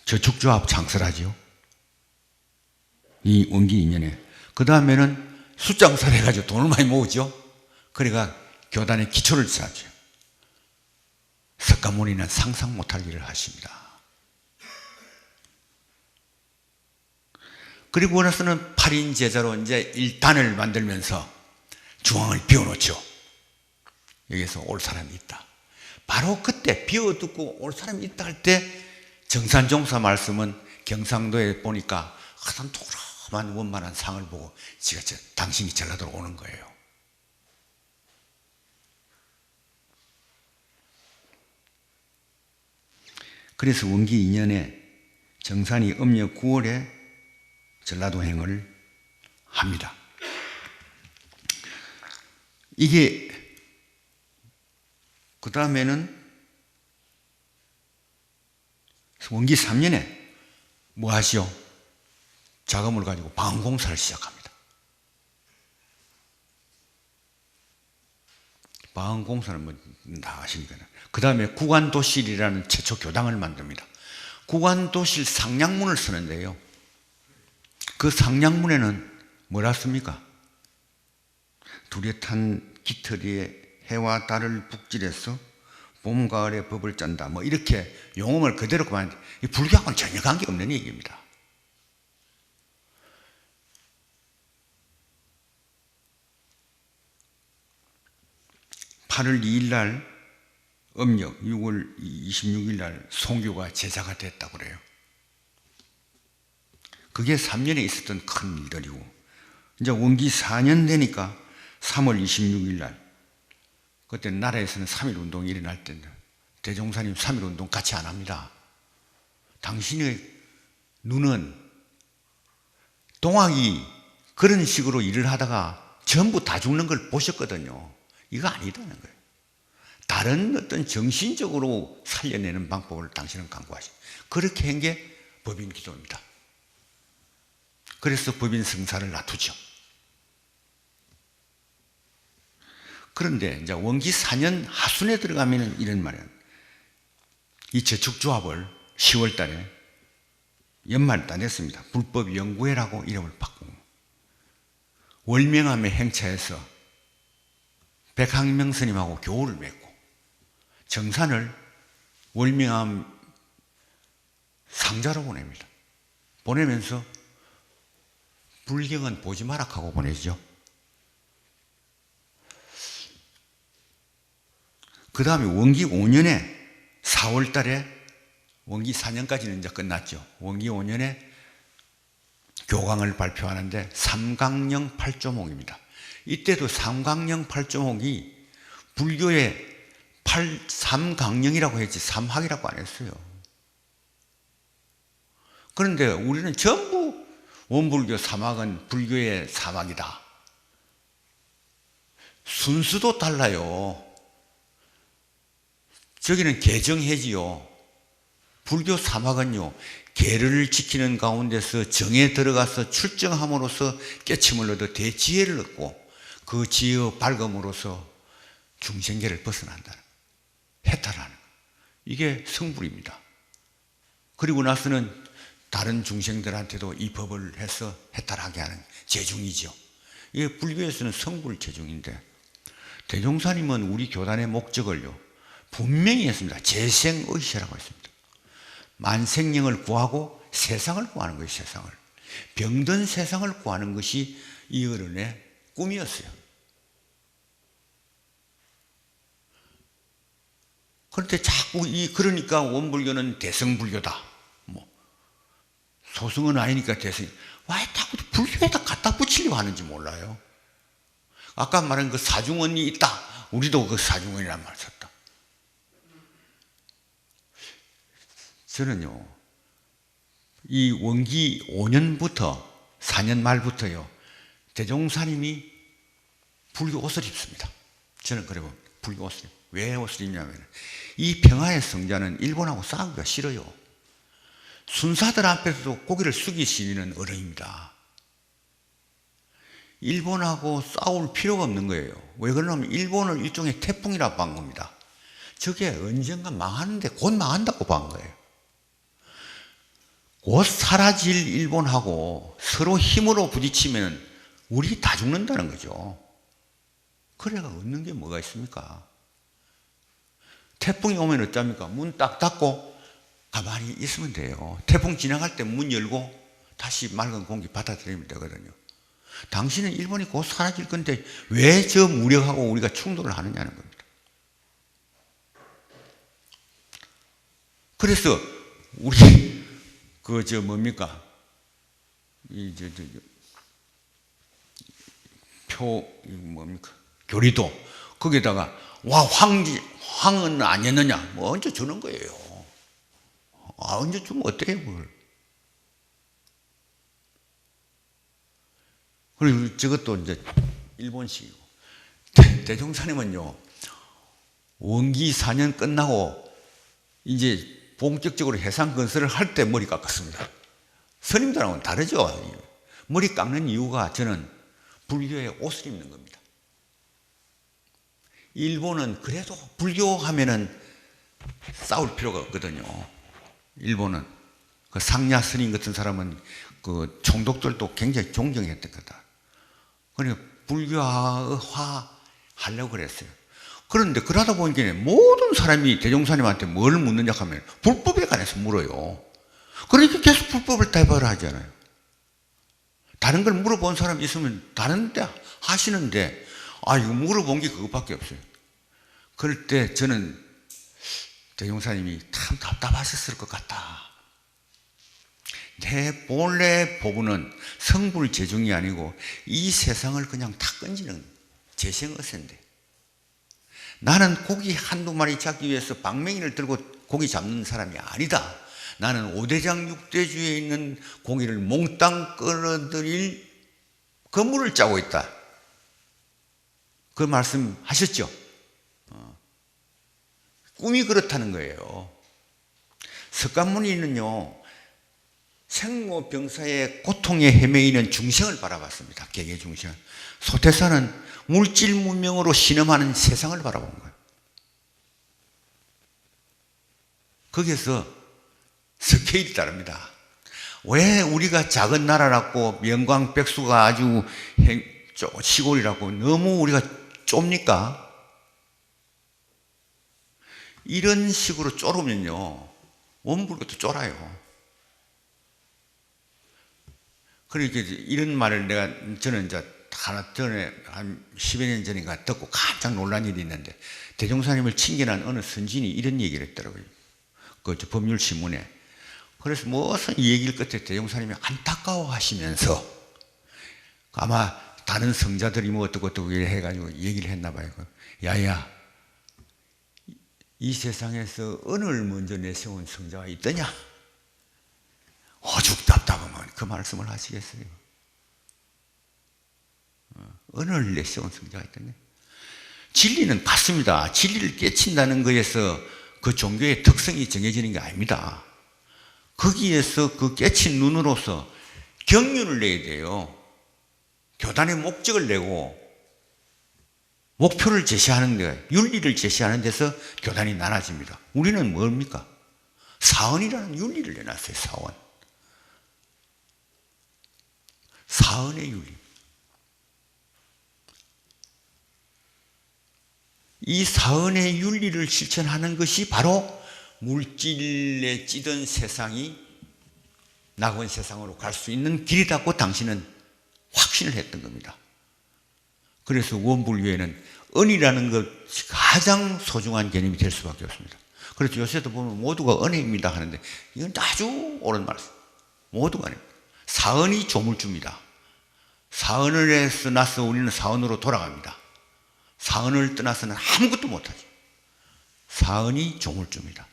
S2: 저축조합 창설하죠. 이 원기 2년에. 그 다음에는 숫장사를 해가지고 돈을 많이 모으죠. 그러니까 교단의 기초를 쌓죠. 석가모니는 상상 못할 일을 하십니다. 그리고 나서는 8인 제자로 이제 1단을 만들면서 중앙을 비워놓죠. 여기서 올 사람이 있다. 바로 그때 비워두고 올 사람이 있다 할 때 정산종사 말씀은 경상도에 보니까 하던 도그라만 원만한 상을 보고 지가 당신이 전라도로 오는 거예요. 그래서 원기 2년에 정산이 음력 9월에 전라도행을 합니다. 이게 그 다음에는 원기 3년에 뭐 하시오? 자금을 가지고 방공사를 시작합니다. 방공사는 뭐 다 아시니까. 그 다음에 구관도실이라는 최초 교당을 만듭니다. 구관도실 상량문을 쓰는데요. 그 상량문에는 뭐라 씁니까? 두레탄 깃털이에 해와 달을 북질해서 봄, 가을에 법을 짠다. 뭐 이렇게 용어를 그대로 그만, 불교하고는 전혀 관계없는 얘기입니다. (8월 2일) 날 음력 6월 26일 날 송교가 제자가 됐다고 그래요. 그게 3년에 있었던 큰 일들이고, 이제 원기 4년 되니까 3월 26일 날, 그때 나라에서는 3.1 운동이 일어날 때인데 대종사님 3.1 운동 같이 안 합니다. 당신의 눈은 동학이 그런 식으로 일을 하다가 전부 다 죽는 걸 보셨거든요. 이거 아니다는 거예요. 다른 어떤 정신적으로 살려내는 방법을 당신은 강구하시. 그렇게 한 게 법인 기도입니다. 그래서 법인 성사를 놔두죠. 그런데 이제 원기 4년 하순에 들어가면 이런 말이에요. 이 저축조합을 10월 달에 연말 다 냈습니다. 불법연구회라고 이름을 바꾸고 월명암의 행차에서 백항명 스님하고 교우를 맺고 정산을 월명암 상자로 보냅니다. 보내면서 불경은 보지 마라 하고 보내죠. 그 다음에 원기 5년에 4월 달에, 원기 4년까지는 이제 끝났죠. 원기 5년에 교강을 발표하는데 삼강령 8조목입니다. 이때도 삼강령 8조목이 불교의 삼강령이라고 했지 삼학이라고 안 했어요. 그런데 우리는 전부 원불교 삼학은 불교의 삼학이다. 순수도 달라요. 저기는 개정해지요. 불교 삼학은요, 계를 지키는 가운데서 정에 들어가서 출정함으로써 깨침을 얻어 대지혜를 얻고 그 지혜의 밝음으로써 중생계를 벗어난다는, 해탈하는, 이게 성불입니다. 그리고 나서는 다른 중생들한테도 이 법을 해서 해탈하게 하는 재중이죠. 이게 불교에서는 성불 재중인데, 대종사님은 우리 교단의 목적을요 분명히 했습니다. 재생의시라고 했습니다. 만생령을 구하고 세상을 구하는 거예요. 세상을, 병든 세상을 구하는 것이 이 어른의 꿈이었어요. 그런데 자꾸 그러니까 원불교는 대성불교다, 뭐 소승은 아니니까 대성, 왜 자꾸 불교에다 갖다 붙이려고 하는지 몰라요. 아까 말한 그 사중원이 있다, 우리도 그 사중원이란 말 썼다. 저는요, 이 원기 5년부터 4년 말부터요, 대종사님이 불교 옷을 입습니다. 저는 그래 봅니다. 불교 옷을. 왜 옷을 입냐면, 이 평화의 성자는 일본하고 싸우기가 싫어요. 순사들 앞에서도 고개를 숙이시는 어른입니다. 일본하고 싸울 필요가 없는 거예요. 왜 그러냐면 일본을 일종의 태풍이라고 본 겁니다. 저게 언젠가 망하는데 곧 망한다고 본 거예요. 곧 사라질 일본하고 서로 힘으로 부딪히면 우리 다 죽는다는 거죠. 그래가 얻는 게 뭐가 있습니까? 태풍이 오면 어쩝니까? 문 딱 닫고 가만히 있으면 돼요. 태풍 지나갈 때 문 열고 다시 맑은 공기 받아들이면 되거든요. 당신은 일본이 곧 사라질 건데 왜 저 무력하고 우리가 충돌을 하느냐는 겁니다. 그래서 우리 뭡니까? 뭡니까? 교리도 거기다가 와 황은 아니었느냐? 뭐 언제 주는 거예요? 언제 주면 어때요, 그걸? 그리고 저것도 이제 일본식이고 대종사님은요 원기 4년 끝나고 이제 본격적으로 해상 건설을 할 때 머리 깎았습니다. 스님들하고는 다르죠. 머리 깎는 이유가 저는 불교의 옷을 입는 겁니다. 일본은 그래도 불교하면은 싸울 필요가 없거든요. 일본은 그 상냐 스님 같은 사람은 그 총독들도 굉장히 존경했던 거다. 그러니까 불교화 하려고 그랬어요. 그런데 그러다 보니까 모든 사람이 대종사님한테 뭘 묻느냐 하면 불법에 관해서 물어요. 그러니까 계속 불법을 대발을 하잖아요. 다른 걸 물어본 사람이 있으면 다른 데 하시는데 이거 물어본 게 그것밖에 없어요. 그럴 때 저는 대종사님이 참 답답하셨을 것 같다. 내 본래 복은 성불재중이 아니고 이 세상을 그냥 다 건지는 재생어세인데 나는 고기 한두 마리 잡기 위해서 방맹이를 들고 고기 잡는 사람이 아니다. 나는 오대장 육대주에 있는 고기를 몽땅 끌어들일 건물을 짜고 있다. 그 말씀 하셨죠? 꿈이 그렇다는 거예요. 석가모니는요 생로병사의 고통에 헤매이는 중생을 바라봤습니다. 개개중생. 소태사는 물질 문명으로 신음하는 세상을 바라본 거예요. 거기에서 스케일이 다릅니다. 왜 우리가 작은 나라라고 명광백수가 아주 시골이라고 너무 우리가 좁니까? 이런 식으로 쫄으면요 원불교도 쫄아요. 그러니까 이런 말을 저는 이제 하나 전에 한 10여 년 전인가 듣고 깜짝 놀란 일이 있는데 대종사님을 칭견한 어느 선진이 이런 얘기를 했더라고요. 그 법률신문에. 그래서 무슨 이 얘기를 끝에 대종사님이 안타까워하시면서 아마 다른 성자들이 뭐 어떻고 해가지고 얘기를 했나 봐요. 야야, 이 세상에서 은을 먼저 내세운 성자가 있더냐? 오죽 답답하면 그 말씀을 하시겠어요. 은을 내세운 성자가 있더냐? 진리는 같습니다. 진리를 깨친다는 것에서 그 종교의 특성이 정해지는 게 아닙니다. 거기에서 그 깨친 눈으로서 경륜을 내야 돼요. 교단의 목적을 내고 목표를 제시하는 데, 윤리를 제시하는 데서 교단이 나눠집니다. 우리는 뭡니까? 사언이라는 윤리를 내놨어요. 사언. 사언의 윤리. 이 사언의 윤리를 실천하는 것이 바로 물질에 찌든 세상이 낙원 세상으로 갈 수 있는 길이라고 당신은 확신을 했던 겁니다. 그래서 원불교에는 은이라는 것이 가장 소중한 개념이 될 수밖에 없습니다. 그래서 요새도 보면 모두가 은혜입니다 하는데 이건 아주 옳은 말씀. 모두가 아닙니다. 사언이 조물주입니다. 사언을 해서 나서 우리는 사언으로 돌아갑니다. 사언을 떠나서는 아무것도 못하죠. 사언이 조물주입니다.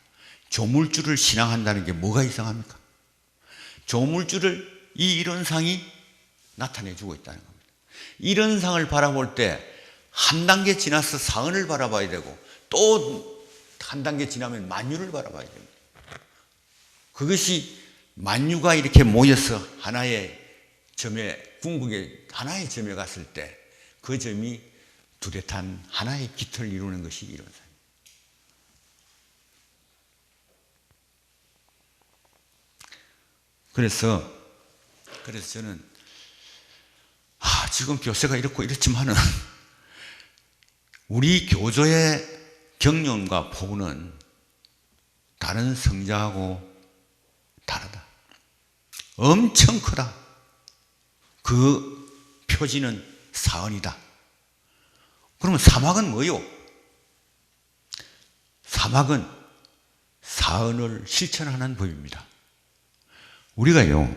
S2: 조물주를 신앙한다는 게 뭐가 이상합니까? 조물주를 이 이론상이 나타내주고 있다는 겁니다. 이론상을 바라볼 때 한 단계 지나서 사언을 바라봐야 되고 또 한 단계 지나면 만유를 바라봐야 됩니다. 그것이 만유가 이렇게 모여서 하나의 점에 궁극의 하나의 점에 갔을 때 그 점이 뚜렷한 하나의 깃을 이루는 것이 이론상. 그래서 저는 지금 교세가 이렇고 이렇지만은 우리 교조의 경륜과 포부는 다른 성자하고 다르다. 엄청 크다. 그 표지는 사언이다. 그러면 사막은 뭐요? 사막은 사언을 실천하는 법입니다. 우리가요,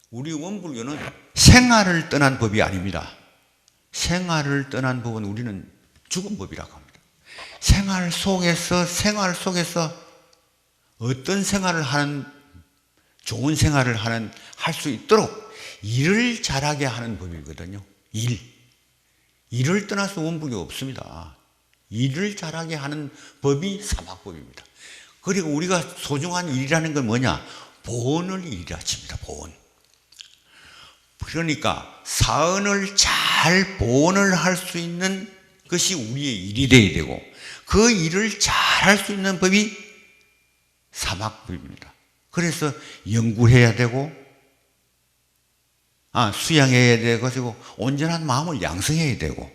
S2: 우리 원불교는 생활을 떠난 법이 아닙니다. 생활을 떠난 법은 우리는 죽은 법이라고 합니다. 생활 속에서 어떤 생활을 하는, 좋은 생활을 할 수 있도록 일을 잘하게 하는 법이거든요. 일을 떠나서 원불교 없습니다. 일을 잘하게 하는 법이 사막법입니다. 그리고 우리가 소중한 일이라는 건 뭐냐? 보온을 일이라 칩니다. 보온. 그러니까 사언을 잘 보온을 할 수 있는 것이 우리의 일이 돼야 되고, 그 일을 잘 할 수 있는 법이 사막법입니다. 그래서 연구해야 되고, 수양해야 되고, 온전한 마음을 양성해야 되고,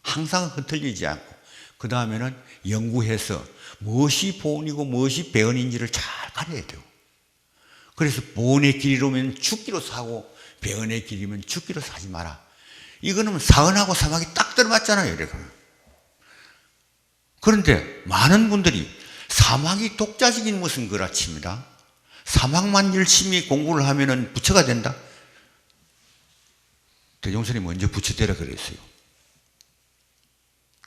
S2: 항상 흐트리지 않고, 그 다음에는 연구해서 무엇이 보온이고 무엇이 배언인지를 잘 가려야 되고, 그래서 보온의 길이로면 죽기로 사고 배언의 길이면 죽기로 사지 마라. 이거는 사언하고 사막이 딱 들어맞잖아요. 이렇게. 그런데 많은 분들이 사막이 독자적인 것은 그렇습니다. 사막만 열심히 공부를 하면은 부처가 된다. 대종선이 먼저 부처 되라 그랬어요.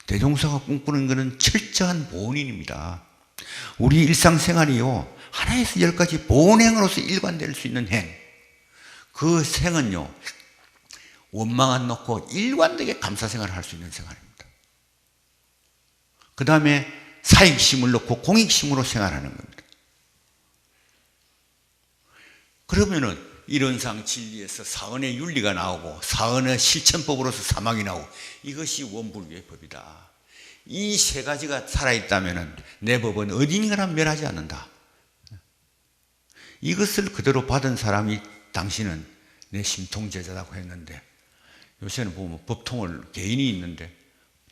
S2: 대종사가 꿈꾸는 것은 철저한 보온인입니다. 우리 일상생활이요, 하나에서 10가지 보온행으로서 일관될 수 있는 행. 그 생은요, 원망 안 놓고 일관되게 감사생활을 할 수 있는 생활입니다. 그 다음에 사익심을 놓고 공익심으로 생활하는 겁니다. 그러면은 이론상 진리에서 사언의 윤리가 나오고, 사언의 실천법으로서 사막이 나오고, 이것이 원불교의 법이다. 이 세 가지가 살아있다면 내 법은 어딘가나 멸하지 않는다. 이것을 그대로 받은 사람이 당신은 내 심통제자라고 했는데, 요새는 보면 법통을 개인이 있는데,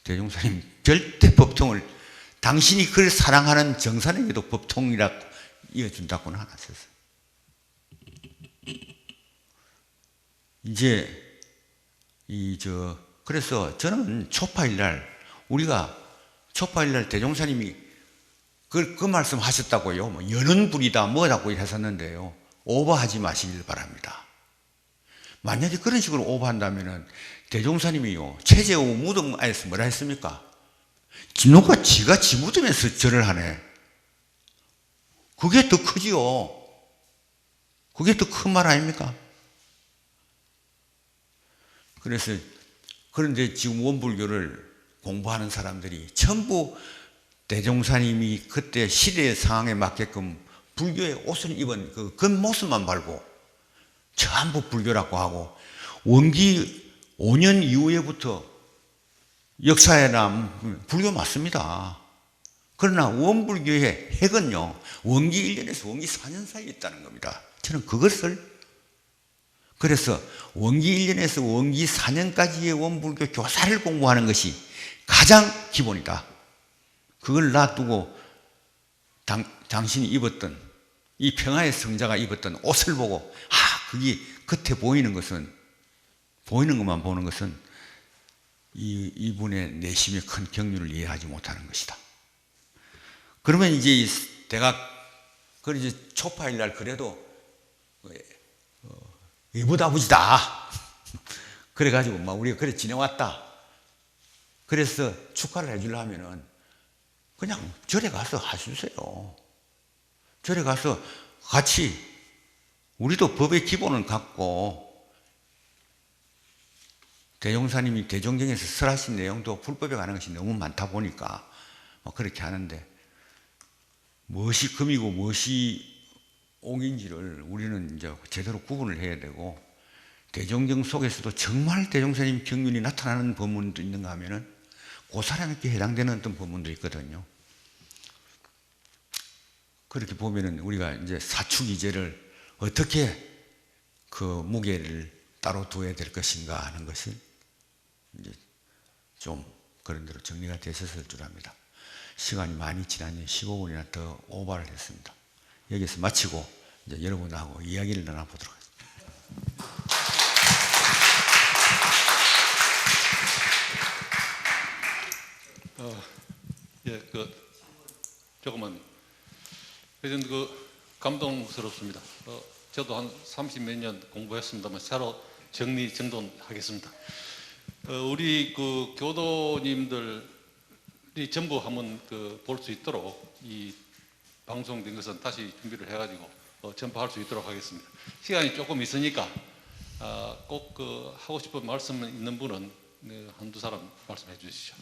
S2: 대종사님 절대 법통을, 당신이 그를 사랑하는 정산에게도 법통이라고 이어준다고는 안 하셨어요. 이제 그래서 저는 초파일날, 우리가 초파일날 대종사님이 그 말씀 하셨다고요. 뭐 여는 불이다 뭐라고 하셨는데요, 오버하지 마시길 바랍니다. 만약에 그런 식으로 오버한다면은 대종사님이요, 최재호 무덤 안에서 뭐라 했습니까? 누가 지가 지 무덤에서 절을 하네. 그게 더 크지요. 그게 더 큰 말 아닙니까? 그래서, 그런데 지금 원불교를 공부하는 사람들이 전부 대종사님이 그때 시대의 상황에 맞게끔 불교의 옷을 입은 그 겉모습만 발고 전부 불교라고 하고, 원기 5년 이후에부터 역사에 남 불교 맞습니다. 그러나 원불교의 핵은요, 원기 1년에서 원기 4년 사이에 있다는 겁니다. 저는 그것을, 그래서 원기 1년에서 원기 4년까지의 원불교 교사를 공부하는 것이 가장 기본이다. 그걸 놔두고 당신이 입었던, 이 평화의 성자가 입었던 옷을 보고, 그게 겉에 보이는 것은, 보이는 것만 보는 것은 이분의 내심의 큰 경륜을 이해하지 못하는 것이다. 그러면 이제 내가 이제 초파일날 그래도 외부다부지다. 그래가지고 막 우리가 그래 지내왔다. 그래서 축하를 해주려면은 그냥 절에 가서 하시세요. 절에 가서 같이, 우리도 법의 기본을 갖고, 대종사님이 대종경에서 설하신 내용도 불법에 관한 것이 너무 많다 보니까 그렇게 하는데, 무엇이 금이고 무엇이 옥인지를 우리는 이제 제대로 구분을 해야 되고, 대종경 속에서도 정말 대종사님 경륜이 나타나는 법문도 있는가 하면은 그 사람에게 해당되는 어떤 법문도 있거든요. 그렇게 보면은 우리가 이제 사축이제를 어떻게 그 무게를 따로 두어야 될 것인가 하는 것을 이제 좀 그런 대로 정리가 되셨을 줄 압니다. 시간이 많이 지나니 15분이나 더 오버를 했습니다. 여기서 마치고 이제 여러분하고 이야기를 나눠보도록 하겠습니다.
S1: 예, 조금만 하여튼 감동스럽습니다. 저도 한 30몇 년 공부했습니다만 새로 정리정돈하겠습니다. 우리 교도님들이 전부 한번 볼 수 있도록 이 방송된 것은 다시 준비를 해가지고 전파할 수 있도록 하겠습니다. 시간이 조금 있으니까 꼭 하고 싶은 말씀 있는 분은 한두 사람 말씀해 주시죠.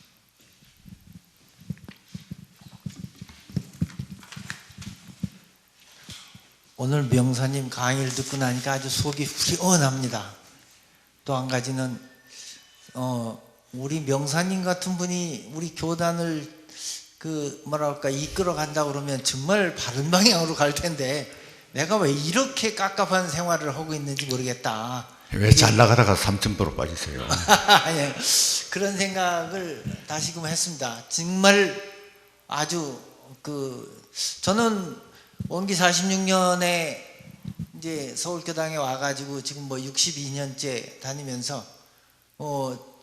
S3: 오늘 명사님 강의를 듣고 나니까 아주 속이 후련합니다. 또 한 가지는 우리 명사님 같은 분이 우리 교단을 이끌어 간다 그러면 정말 바른 방향으로 갈 텐데 내가 왜 이렇게 깝깝한 생활을 하고 있는지 모르겠다.
S2: 왜 잘 나가다가 3,000%로 빠지세요?
S3: 아니, 그런 생각을 다시금 했습니다. 정말 아주 저는 원기 46년에 이제 서울교당에 와가지고 지금 62년째 다니면서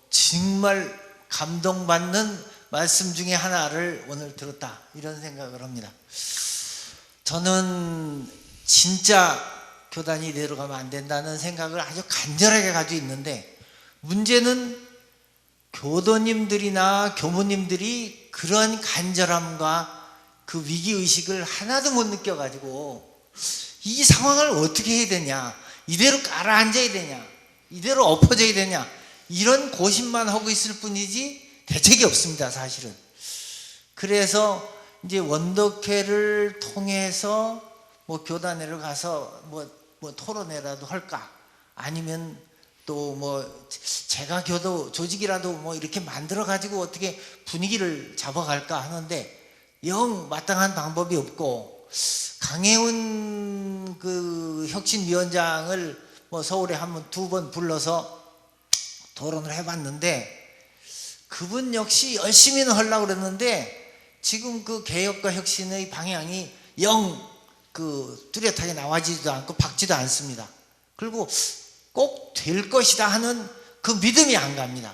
S3: 정말 감동받는 말씀 중에 하나를 오늘 들었다 이런 생각을 합니다. 저는 진짜 교단이 이대로 가면 안 된다는 생각을 아주 간절하게 가지고 있는데 문제는 교도님들이나 교무님들이 그런 간절함과 그 위기의식을 하나도 못 느껴가지고 이 상황을 어떻게 해야 되냐, 이대로 가라앉아야 되냐, 이대로 엎어져야 되냐 이런 고심만 하고 있을 뿐이지 대책이 없습니다, 사실은. 그래서 이제 원덕회를 통해서 교단회를 가서 토론회라도 할까, 아니면 또 제가 교도 조직이라도 이렇게 만들어 가지고 어떻게 분위기를 잡아갈까 하는데 영 마땅한 방법이 없고, 강혜훈 혁신위원장을 서울에 두 번 불러서 토론을 해봤는데 그분 역시 열심히는 하려고 그랬는데 지금 개혁과 혁신의 방향이 영 뚜렷하게 나와지지도 않고 박지도 않습니다. 그리고 꼭 될 것이다 하는 그 믿음이 안 갑니다.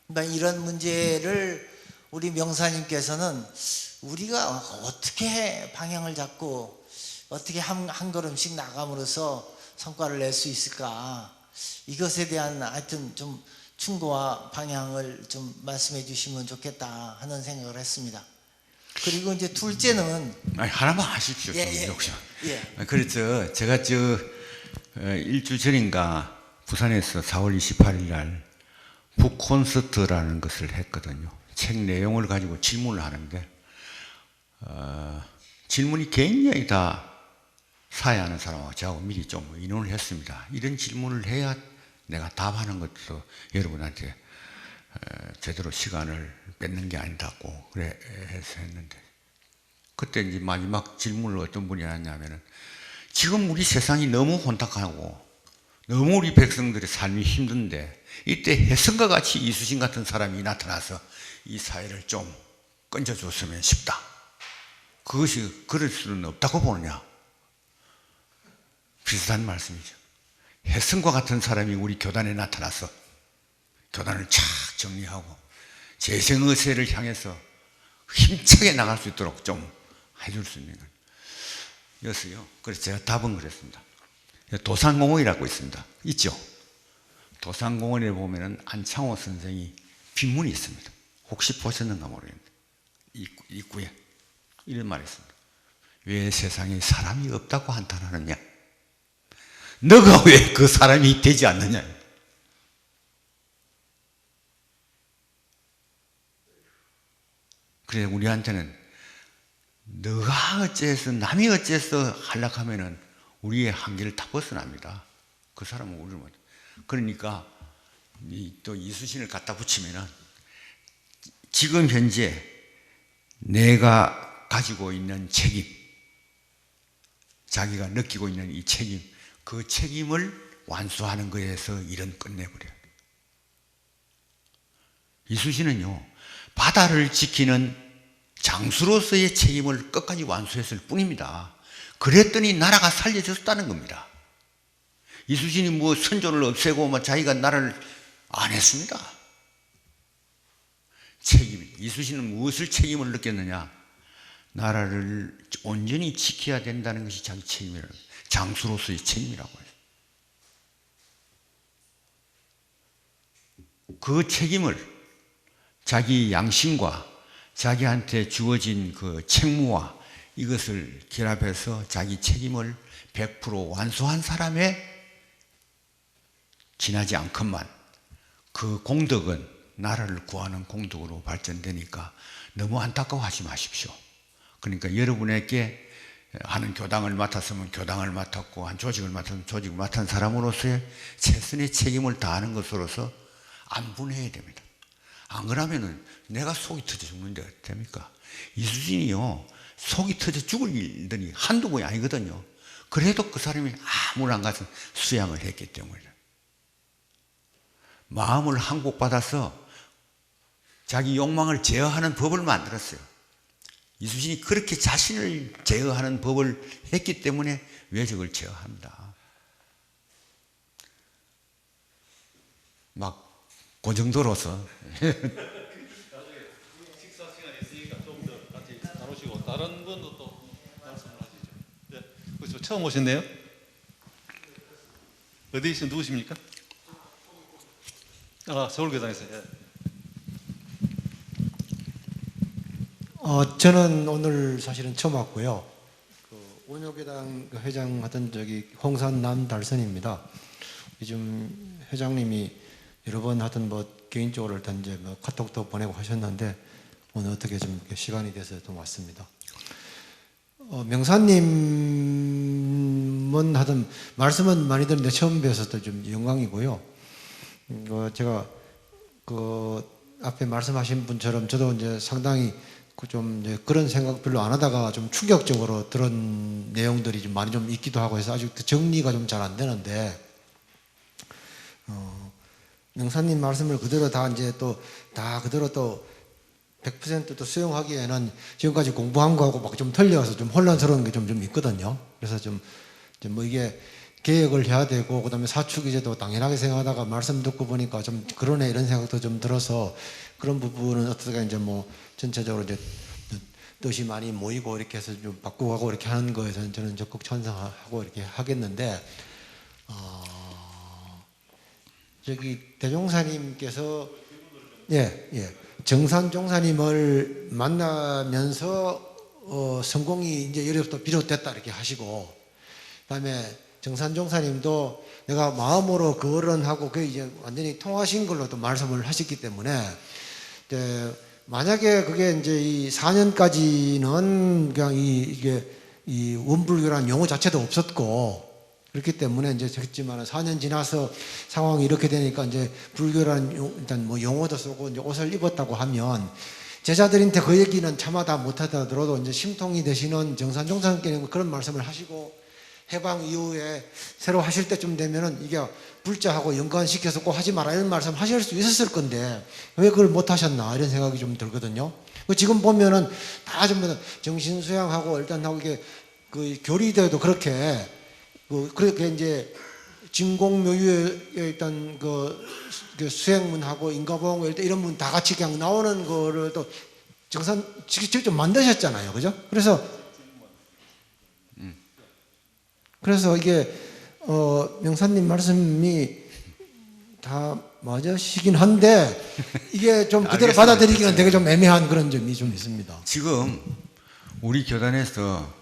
S3: 그러니까 이런 문제를 우리 명사님께서는 우리가 어떻게 방향을 잡고 어떻게 한 걸음씩 나감으로써 성과를 낼 수 있을까, 이것에 대한 하여튼 좀 충고와 방향을 좀 말씀해 주시면 좋겠다 하는 생각을 했습니다. 그리고 이제 둘째는
S2: 하나만 하십시오.
S3: 예.
S2: 그래서 제가 일주 전인가 부산에서 4월 28일 날 북콘서트라는 것을 했거든요. 책 내용을 가지고 질문을 하는데 질문이 굉장히 다 사회하는 사람하고 저하고 미리 좀 의논을 했습니다. 이런 질문을 해야 내가 답하는 것도 여러분한테 제대로 시간을 뺏는 게 아니다고 그래 해서 했는데, 그때 이제 마지막 질문을 어떤 분이 하냐면은 지금 우리 세상이 너무 혼탁하고 너무 우리 백성들의 삶이 힘든데 이때 혜성과 같이 이수신 같은 사람이 나타나서 이 사회를 좀 건져줬으면 싶다. 그것이 그럴 수는 없다고 보느냐. 비슷한 말씀이죠. 혜성과 같은 사람이 우리 교단에 나타나서 교단을 착 정리하고 재생의세를 향해서 힘차게 나갈 수 있도록 좀 해줄 수 있는 거였어요. 그래서 제가 답은 그랬습니다. 도산공원이라고 있습니다. 있죠? 도산공원에 보면은 안창호 선생이 빈문이 있습니다. 혹시 보셨는가 모르겠는데 입구에 이런 말이 있습니다. 왜 세상에 사람이 없다고 한탄하느냐? 너가 왜 그 사람이 되지 않느냐? 그래, 우리한테는 너가 어째서 남이 어째서 하려고 하면은 우리의 한계를 다 벗어납니다. 그 사람은 우리를 못. 그러니까 또 이수신을 갖다 붙이면은 지금 현재 내가 가지고 있는 책임, 자기가 느끼고 있는 이 책임, 그 책임을 완수하는 거에서 일은 끝내버려요. 이수신은요, 바다를 지키는 장수로서의 책임을 끝까지 완수했을 뿐입니다. 그랬더니 나라가 살려졌다는 겁니다. 이순신이 뭐 선조를 없애고 뭐 자기가 나라를 안 했습니다. 이순신은 무엇을 책임을 느꼈느냐? 나라를 온전히 지켜야 된다는 것이 자기 책임이라고, 장수로서의 책임이라고 해요. 그 책임을 자기 양심과 자기한테 주어진 그 책무와 이것을 결합해서 자기 책임을 100% 완수한 사람의 지나지 않건만 그 공덕은 나라를 구하는 공덕으로 발전되니까 너무 안타까워하지 마십시오. 그러니까 여러분에게 하는 교당을 맡았으면 교당을 맡았고 한 조직을 맡았으면 조직을 맡은 사람으로서의 최선의 책임을 다하는 것으로서 안분해야 됩니다. 안 그러면은 내가 속이 터져 죽는데 어떡합니까? 이순신이요, 속이 터져 죽을 일들이 한두 번이 아니거든요. 그래도 그 사람이 아무나 안 가서 수양을 했기 때문에 마음을 항복받아서 자기 욕망을 제어하는 법을 만들었어요. 이순신이 그렇게 자신을 제어하는 법을 했기 때문에 외적을 제어합니다. 막 그 정도로서
S1: 나중에 식사 시간이 있으니까 좀 더 같이 나누시고 다른 분도 또 말씀을 하시죠. 네, 그렇죠. 처음 오셨네요. 어디신 누구십니까? 아, 서울교당에서. 예.
S4: 저는 오늘 사실은 처음 왔고요. 원효교당 회장 하던 저기 홍산 남달선입니다. 요즘 회장님이 여러 번 하여튼 뭐 개인적으로 일단 이제 뭐 카톡도 보내고 하셨는데 오늘 어떻게 좀 시간이 돼서 좀 왔습니다. 명사님은 하여튼 말씀은 많이 듣는데 처음 뵈서 좀 영광이고요. 제가 그 앞에 말씀하신 분처럼 저도 이제 상당히 좀 이제 그런 생각 별로 안 하다가 좀 충격적으로 들은 내용들이 좀 많이 좀 있기도 하고 해서 아직 정리가 좀 잘 안 되는데, 명사님 말씀을 그대로 다 이제 또 다 그대로 또 100% 또 수용하기에는 지금까지 공부한 거하고 막 좀 틀려서 좀 혼란스러운 게 좀 있거든요. 그래서 좀 뭐 이게 계획을 해야 되고 그다음에 사축이제도 당연하게 생각하다가 말씀 듣고 보니까 좀 그러네 이런 생각도 좀 들어서 그런 부분은 어떻게 이제 뭐 전체적으로 이제 뜻이 많이 모이고 이렇게 해서 좀 바꾸고 하고 이렇게 하는 거에서는 저는 적극 찬성하고 이렇게 하겠는데, 저기 대종사님께서 정산 종사님을 만나면서 성공이 이제 여기부터 비롯됐다 이렇게 하시고, 그다음에 정산 종사님도 내가 마음으로 거론하고 그게 이제 완전히 통하신 걸로 또 말씀을 하셨기 때문에 이제 만약에 그게 이제 이 4년까지는 그냥 이게 이 원불교라는 용어 자체도 없었고 그렇기 때문에 이제 적지만 4년 지나서 상황이 이렇게 되니까 이제 불교라는 일단 뭐 용어도 쓰고 이제 옷을 입었다고 하면 제자들한테 그 얘기는 차마 다 못하더라도 이제 심통이 되시는 정산 종사님께는 그런 말씀을 하시고 해방 이후에 새로 하실 때쯤 되면은 이게 불자하고 연관시켜서 꼭 하지 마라 이런 말씀 하실 수 있었을 건데 왜 그걸 못 하셨나 이런 생각이 좀 들거든요. 지금 보면은 다 전부 다 정신수양하고 일단 하고 이게 그 교리대도 그렇게 그렇게 이제 진공묘유의 일단 그 수행문하고 인가봉 이런 문 다 같이 그냥 나오는 거를 또 정산 직접 만드셨잖아요, 그죠? 그래서 이게 명사님 말씀이 다 맞으시긴 한데 이게 좀 그대로 받아들이기는 되게 좀 애매한 그런 점이 좀 있습니다.
S2: 지금 우리 교단에서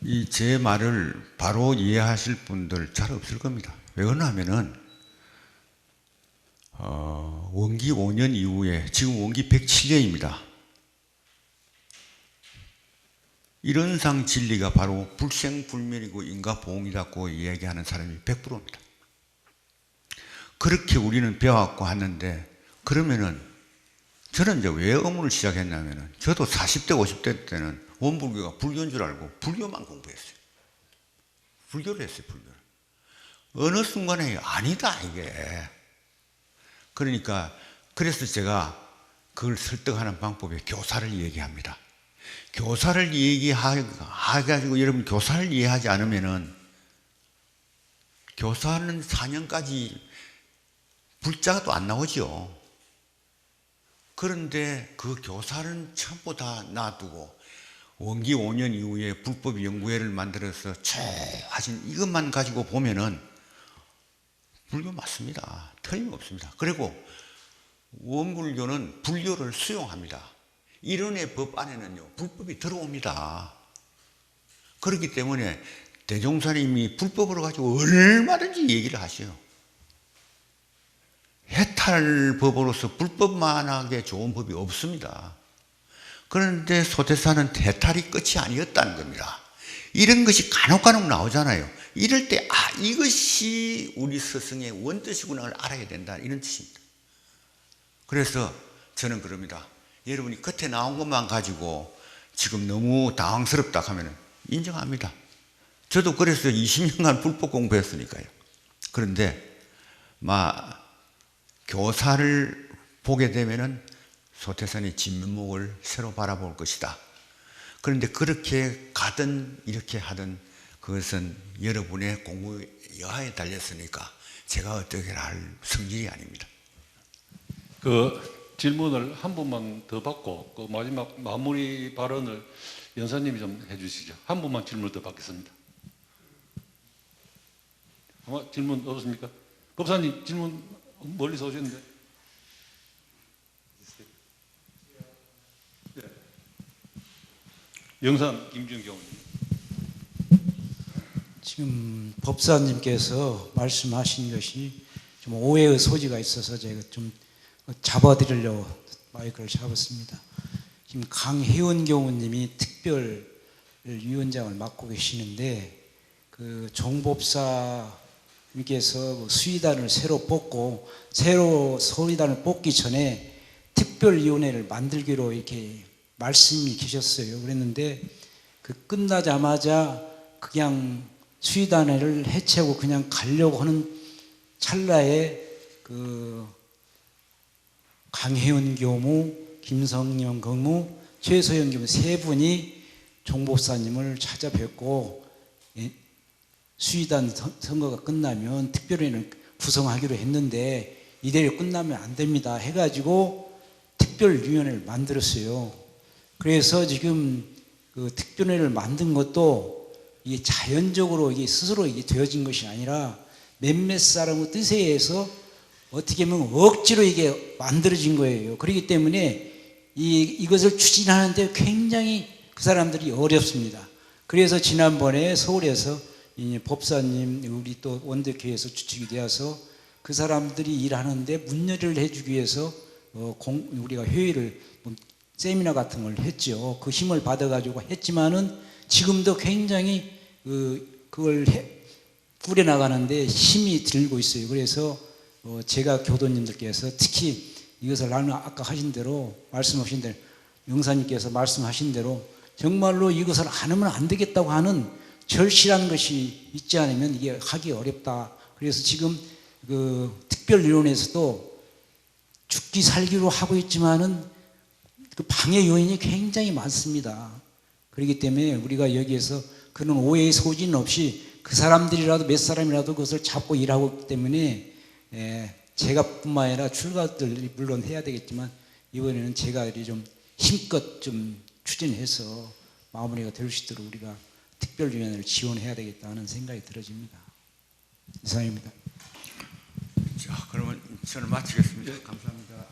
S2: 이 제 말을 바로 이해하실 분들 잘 없을 겁니다. 왜 그러냐면은 원기 5년 이후에 지금 원기 107년입니다. 이런상 진리가 바로 불생불멸이고 인과보응이라고 이야기하는 사람이 100%입니다. 그렇게 우리는 배워갖고 하는데, 그러면은 저는 이제 왜 의문을 시작했냐면은 저도 40대 50대 때는 원불교가 불교인 줄 알고 불교만 공부했어요. 불교를 했어요. 불교를. 어느 순간에 아니다 이게. 그러니까 그래서 제가 그걸 설득하는 방법에 교사를 얘기합니다. 교사를 얘기해가지고 여러분 교사를 이해하지 않으면은 교사는 4년까지 불자가 또 안 나오죠. 그런데 그 교사는 전부 다 놔두고 원기 5년 이후에 불법 연구회를 만들어서 하신 이것만 가지고 보면은 불교 맞습니다. 틀림없습니다. 그리고 원불교는 불교를 수용합니다. 이론의 법 안에는요 불법이 들어옵니다. 그렇기 때문에 대종사님이 불법으로 가지고 얼마든지 얘기를 하셔요. 해탈법으로서 불법만하게 좋은 법이 없습니다. 그런데 소태사는 해탈이 끝이 아니었다는 겁니다. 이런 것이 간혹 나오잖아요. 이럴 때 이것이 우리 스승의 원뜻이구나를 알아야 된다 이런 뜻입니다. 그래서 저는 그럽니다. 여러분이 겉에 나온 것만 가지고 지금 너무 당황스럽다 하면 인정합니다. 저도 그래서 20년간 불법 공부했으니까요. 그런데 교사를 보게 되면은 소태산이 진면목을 새로 바라볼 것이다. 그런데 그렇게 가든 이렇게 하든 그것은 여러분의 공부 여하에 달렸으니까 제가 어떻게 할 성질이 아닙니다.
S1: 그 질문을 한 번만 더 받고 그 마지막 마무리 발언을 연사님이 좀 해주시죠. 한 번만 질문 더 받겠습니다. 아마 질문 없습니까? 법사님 질문 멀리서 오셨는데. 네. 영산 김준경.
S5: 지금 법사님께서 말씀하신 것이 좀 오해의 소지가 있어서 제가 좀 잡아드리려고 마이크를 잡았습니다. 지금 강혜원 교우님이 특별위원장을 맡고 계시는데 그 종법사님께서 수의단을 새로 뽑고 새로 수의단을 뽑기 전에 특별위원회를 만들기로 이렇게 말씀이 계셨어요. 그랬는데 그 끝나자마자 그냥 수의단회를 해체하고 그냥 가려고 하는 찰나에 그 강혜원 교무, 김성영 교무, 최소영 교무 세 분이 종법사님을 찾아뵙고 수의단 선거가 끝나면 특별위원회를 구성하기로 했는데 이대로 끝나면 안 됩니다 해가지고 특별위원회를 만들었어요. 그래서 지금 그 특별위원회를 만든 것도 이게 자연적으로 이게 스스로 이게 되어진 것이 아니라 몇몇 사람의 뜻에 의해서 어떻게 보면 억지로 이게 만들어진 거예요. 그렇기 때문에 이것을 추진하는데 굉장히 그 사람들이 어렵습니다. 그래서 지난번에 서울에서 법사님 우리 또 원덕회에서 주축이 되어서 그 사람들이 일하는데 문열을 해주기 위해서 우리가 회의를 세미나 같은 걸 했죠. 그 힘을 받아가지고 했지만은 지금도 굉장히 그걸 꾸려나가는데 힘이 들고 있어요. 그래서 제가 교도님들께서 특히 이것을 나는 아까 하신 대로 말씀하신 대로 영사님께서 말씀하신 대로 정말로 이것을 안 하면 안 되겠다고 하는 절실한 것이 있지 않으면 이게 하기 어렵다. 그래서 지금 그 특별위원회에서도 죽기 살기로 하고 있지만은 그 방해 요인이 굉장히 많습니다. 그렇기 때문에 우리가 여기에서 그런 오해의 소지는 없이 그 사람들이라도 몇 사람이라도 그것을 잡고 일하고 있기 때문에 제가 뿐만 아니라 출가들이 물론 해야 되겠지만 이번에는 제가 좀 힘껏 좀 추진해서 마무리가 될 수 있도록 우리가 특별위원회를 지원해야 되겠다는 생각이 들어집니다. 이상입니다.
S2: 자, 그러면 저는 마치겠습니다. 감사합니다.